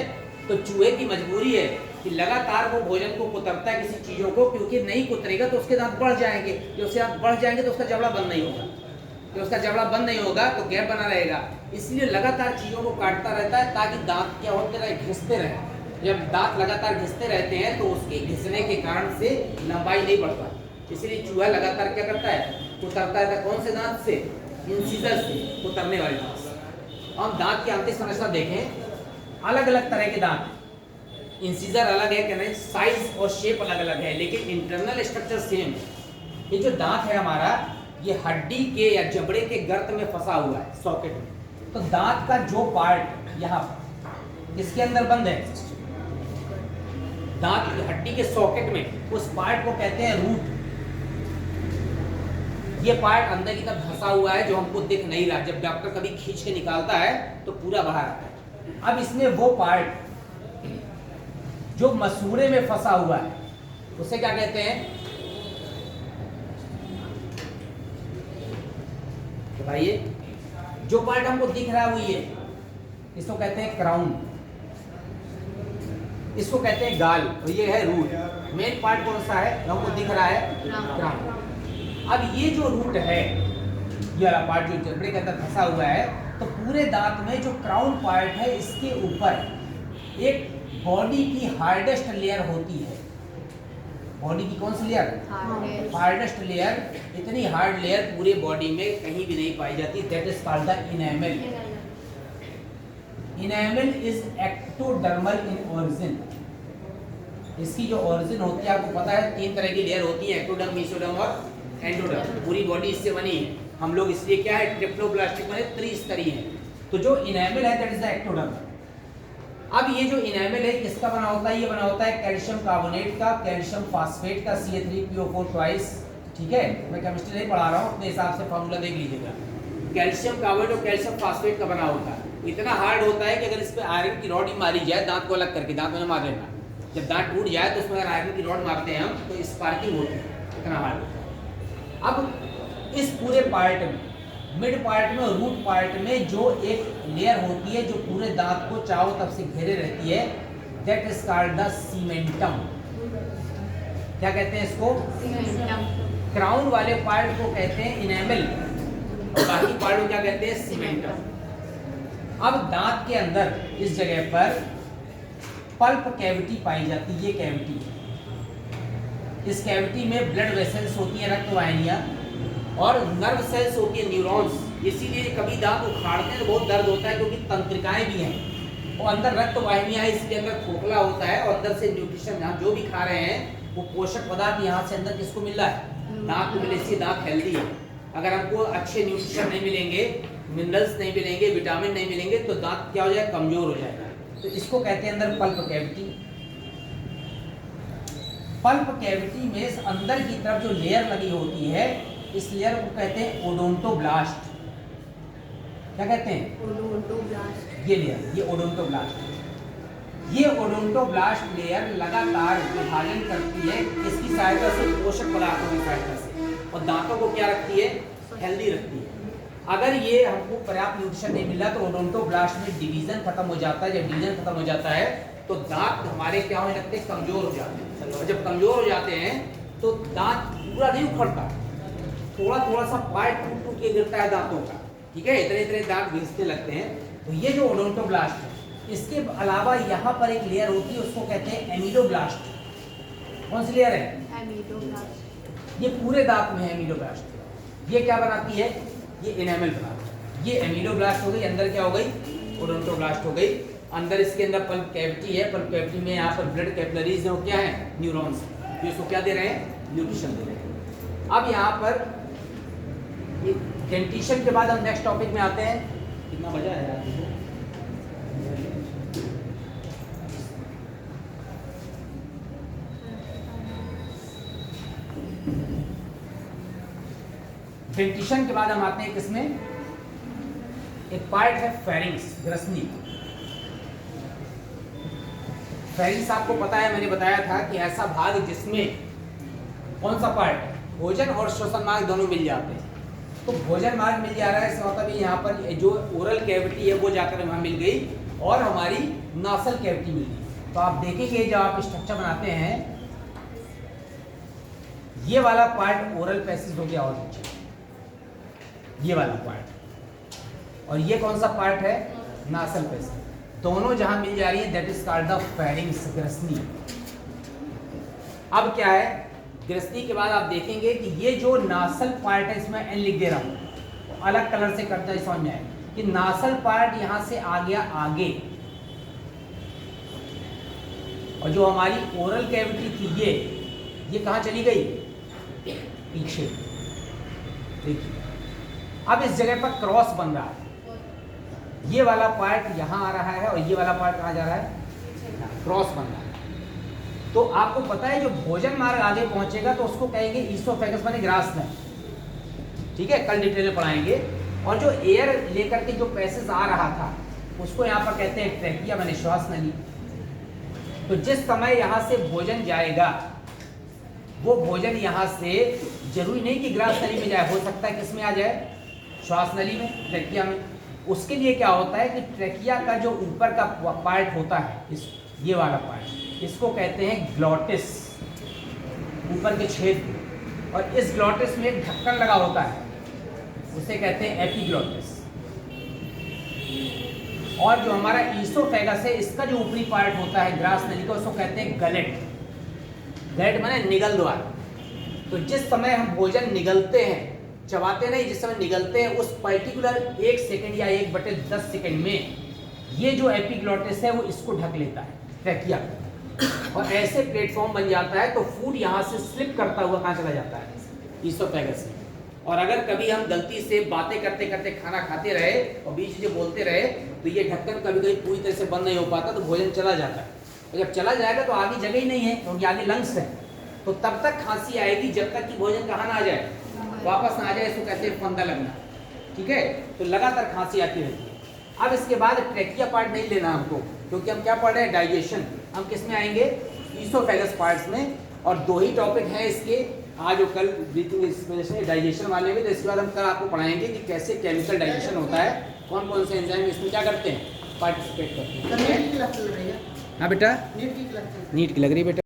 तो चूहे की मजबूरी है कि लगातार वो भोजन को कुतरता है किसी चीज़ों को, क्योंकि नहीं कुतरेगा तो उसके दांत बढ़ जाएंगे, जो उसके दांत बढ़ जाएंगे तो उसका जबड़ा बंद नहीं होगा, तो उसका जबड़ा बंद नहीं होगा तो गैप बना रहेगा। इसलिए लगातार चीज़ों को काटता रहता है ताकि दांत क्या होते रहे, घिसते रहे। जब दांत लगातार घिसते रहते हैं तो उसके घिसने के कारण से लंबाई नहीं बढ़ता, इसलिए चूहा लगातार क्या करता है, कुतरता है। कौन से दांत से? इंसीजर से, कुतरने वाले दांत से। हम दांत की आंतरिक संरचना देखें, अलग अलग तरह के दांत, इंसीजर अलग है क्या नहीं, साइज और शेप अलग अलग है, लेकिन इंटरनल स्ट्रक्चर सेम है। ये जो दांत है हमारा, ये हड्डी के या जबड़े के गर्त में फंसा हुआ है, सॉकेट में। तो दांत का जो पार्ट यहाँ इसके अंदर बंद है, दांत हड्डी के सॉकेट में, उस पार्ट को कहते हैं रूट। ये पार्ट अंदर की तरफ फंसा हुआ है जो हमको दिख नहीं रहा, जब डॉक्टर कभी खींच के निकालता है तो पूरा बाहर आता है। अब इसमें वो पार्ट जो मसूड़े में फंसा हुआ है उसे क्या कहते हैं, बताइए। जो पार्ट हमको दिख रहा है वो ये, इसको कहते हैं क्राउन, इसको कहते हैं गाल, और ये है रूट। मेन पार्ट कौन सा है हमको दिख रहा है, क्राउन। अब ये जो रूट है, ये वाला पार्ट जो जबड़े के अंदर फंसा हुआ है, तो पूरे दांत में जो क्राउन पार्ट है इसके ऊपर एक बॉडी की हार्डेस्ट लेयर होती है। बॉडी की कौन सी लेयर? Hardest layer. इतनी हार्ड लेयर पूरे बॉडी में कहीं भी नहीं पाई जाती, that is called the enamel. Enamel is ectodermal in origin. इसकी जो ओरिजिन होती है आपको पता है, 3 तरह की लेयर होती है, एक्टोडर्म, मेसोडर्म और एंडोडर्म। पूरी बॉडी इससे बनी है। हम लोग इसलिए क्या है, ट्रिप्लोप्लास्टिक बने, त्रिस्तरीय है। तो जो इनेमल है दैट इज द एक्टोडर्म। अब ये जो इनेमल है किसका बना होता है? ये बना होता है कैल्शियम कार्बोनेट का, कैल्शियम फास्फेट का, Ca3PO4 ट्वाइस। ठीक है, मैं केमिस्ट्री नहीं पढ़ा रहा हूँ, अपने हिसाब से फॉर्मूला देख लीजिएगा। कैल्शियम कार्बोनेट और कैल्शियम फास्फेट का बना होता है। इतना हार्ड होता है कि अगर इस पर आयरन की रॉड ही मारी जाए, दांत को अलग करके, दांत में मार लेना, जब दांत टूट जाए तो उसमें अगर आयरन की रॉड मारते हैं हम तो स्पार्किंग होती है, इतना हार्ड होता है। अब इस पूरे पार्ट में, मिड पार्ट में और रूट पार्ट में जो एक लेयर होती है जो पूरे दांत को चारों तरफ से घेरे रहती है, that is called the cementum. क्या कहते हैं इसको? क्राउन वाले पार्ट को कहते हैं इनेमल और बाकी पार्ट को क्या कहते हैं? सीमेंटम। अब दांत के अंदर इस जगह पर पल्प कैविटी पाई जाती है, ये कैविटी है। इस कैविटी में ब्लड वेसल्स होती है, रक्त वाहिनियां, और नर्व सेल्स होती है, न्यूरॉन्स। इसीलिए कभी दांत उखाड़ते हैं तो बहुत दर्द होता है, क्योंकि तंत्रिकाएं भी हैं और अंदर रक्त वाहिनियां है, इसके अंदर खोखला होता है और अंदर से न्यूट्रिशन, जहाँ जो भी खा रहे हैं वो पोषक पदार्थ यहाँ से अंदर किसको मिल रहा है? दांत को मिले, इसलिए दांत हेल्दी है। अगर हमको अच्छे न्यूट्रिशन नहीं मिलेंगे, मिनरल्स नहीं मिलेंगे, विटामिन नहीं मिलेंगे, तो दांत क्या हो जाएगा? कमजोर हो जाएगा। तो इसको कहते हैं अंदर पल्प कैविटी। पल्प कैविटी में अंदर की तरफ जो लेयर लगी होती है, इस लेयर को कहते हैं ओडोंटोब्लास्ट। क्या कहते हैं? ओडोंटोब्लास्ट। ये लेयर, ये ओडोंटोब्लास्ट। ये ओडोंटोब्लास्ट लेयर लगातार विभाजन करती है किसकी सहायता से? पोषक पदार्थों की सहायता से, और दांतों को क्या रखती है? हेल्दी रखती है। अगर ये हमको पर्याप्त न्यूट्रिशन नहीं मिला तो ओडोंटोब्लास्ट में डिवीजन खत्म हो जाता है। जब डिवीजन खत्म हो जाता है तो दांत हमारे क्या होने लगते हैं? कमजोर हो जाते हैं। और जब कमजोर हो जाते हैं तो दांत पूरा नहीं उखड़ता, थोड़ा थोड़ा सा पार्ट टूट टूट के गिरता है दांतों का। ठीक है, इतने इतने दांत घिसने लगते हैं। तो ये जो ओडोंटोब्लास्ट है, इसके अलावा यहाँ पर एक लेयर होती है, उसको कहते हैं एमिलोब्लास्ट। कौन सी लेयर है? एमिलोब्लास्ट। ये पूरे दांत में है एमिलोब्लास्ट। ये क्या बनाती है, ये इनेमल बनाती है। ये एमिलोब्लास्ट हो गई, अंदर क्या हो गई, ओडोंटोब्लास्ट हो गई। अंदर इसके अंदर पल्प कैविटी है, पल्प कैविटी में यहाँ पर ब्लड कैपिलरीज हैं, क्या है, न्यूरॉन्स, जो इसको क्या दे रहे हैं, न्यूट्रिशन दे रहे हैं। अब यहाँ पर डेंटिशन के बाद हम नेक्स्ट टॉपिक में आते हैं। कितना बजा है यार, डेंटिशन के बाद हम आते हैं किसमें, एक पार्ट है फेरिंग्स, ग्रसनी। फेरिंग्स आपको पता है, मैंने बताया था कि ऐसा भाग जिसमें कौन सा पार्ट, भोजन और श्वसन मार्ग दोनों मिल जाते हैं। तो भोजन मार्ग मिल जा रहा है, इसका मतलब यहाँ पर जो ओरल कैविटी है वो जाकर वहाँ मिल गई और हमारी नासल कैविटी मिल गई। तो आप देखेंगे जब आप स्ट्रक्चर बनाते हैं, ये वाला पार्ट ओरल पैसेज हो गया और नीचे ये वाला पार्ट, और ये कौन सा पार्ट है, नासल पैसेज। दोनों जहां मिल जा रही है that is called the pharynx, ग्रसनी। अब क्या है, ग्रसनी के बाद आप देखेंगे कि ये जो नासल पार्ट है, इसमें एन लिख दे रहा हूं, अलग कलर से करता है, समझ में आए कि नासल पार्ट यहां से आ गया आगे, और जो हमारी ओरल कैविटी थी ये कहां चली गई, पीछे। देखिए अब इस जगह पर क्रॉस बन रहा है, ये वाला पार्ट यहाँ आ रहा है और ये वाला पार्ट कहाँ जा रहा है, क्रॉस बन रहा है। तो आपको पता है जो भोजन मार्ग आगे पहुंचेगा तो उसको कहेंगे ईसोफेगस माने ग्रास में, ठीक है, कल डिटेल में पढ़ाएंगे। और जो एयर लेकर के जो पैसेज आ रहा था उसको यहाँ पर कहते हैं ट्रैकिया माने श्वास नली। तो जिस समय यहाँ से भोजन जाएगा वो भोजन यहाँ से जरूरी नहीं कि ग्रास नली में जाए, हो सकता है किस में आ जाए, श्वास नली में, ट्रैकिया में। उसके लिए क्या होता है कि ट्रैकिया का जो ऊपर का पार्ट होता है, ये वाला पार्ट, इसको कहते हैं ग्लॉटिस, ऊपर के छेद, और इस ग्लॉटिस में एक ढक्कन लगा होता है, उसे कहते हैं एपिग्लॉटिस। और जो हमारा ईसोफेगस है, इसका जो ऊपरी पार्ट होता है ग्रास नली का, उसको कहते हैं गलेट। गलेट माने निगल द्वार। तो जिस समय हम भोजन निगलते हैं, चबाते नहीं, जिस समय निगलते हैं, उस पर्टिकुलर 1 सेकंड या 1/10 सेकंड में ये जो एपिग्लॉटिस है वो इसको ढक लेता है, ट्रैकिया, और ऐसे प्लेटफॉर्म बन जाता है। तो फूड यहाँ से स्लिप करता हुआ कहाँ चला जाता है, ईसोफेगस में। और अगर कभी हम गलती से बातें करते करते खाना खाते रहे और बीच में बोलते रहे तो ये ढक्कन कभी कभी पूरी तरह से बंद नहीं हो पाता, तो भोजन चला जाता है। और जब चला जाएगा तो आगे जगह ही नहीं है, क्योंकि आगे लंग्स है, तो तब तक खांसी आएगी जब तक कि भोजन कहाँ ना आ जाए, वापस ना आ जाए। इसको कहते हैं फंदा लगना, ठीक है। तो लगातार खांसी आती रहती है। अब इसके बाद ट्रैकिया पार्ट नहीं लेना हमको, क्योंकि हम क्या पढ़ रहे हैं, डाइजेशन। हम किस में आएंगे, ईसोफेगस पार्ट्स में। और 2 ही टॉपिक हैं इसके, आज और कल ब्रीथिंग एक्सप्रेशन डाइजेशन वाले में। तो इसके बाद हम कल आपको पढ़ाएंगे कि कैसे केमिकल डाइजेशन होता है, कौन कौन से एंजाइम इसमें क्या करते हैं, पार्टिसिपेट करते हैं। हाँ बेटा, नीट की लग रही है बेटा।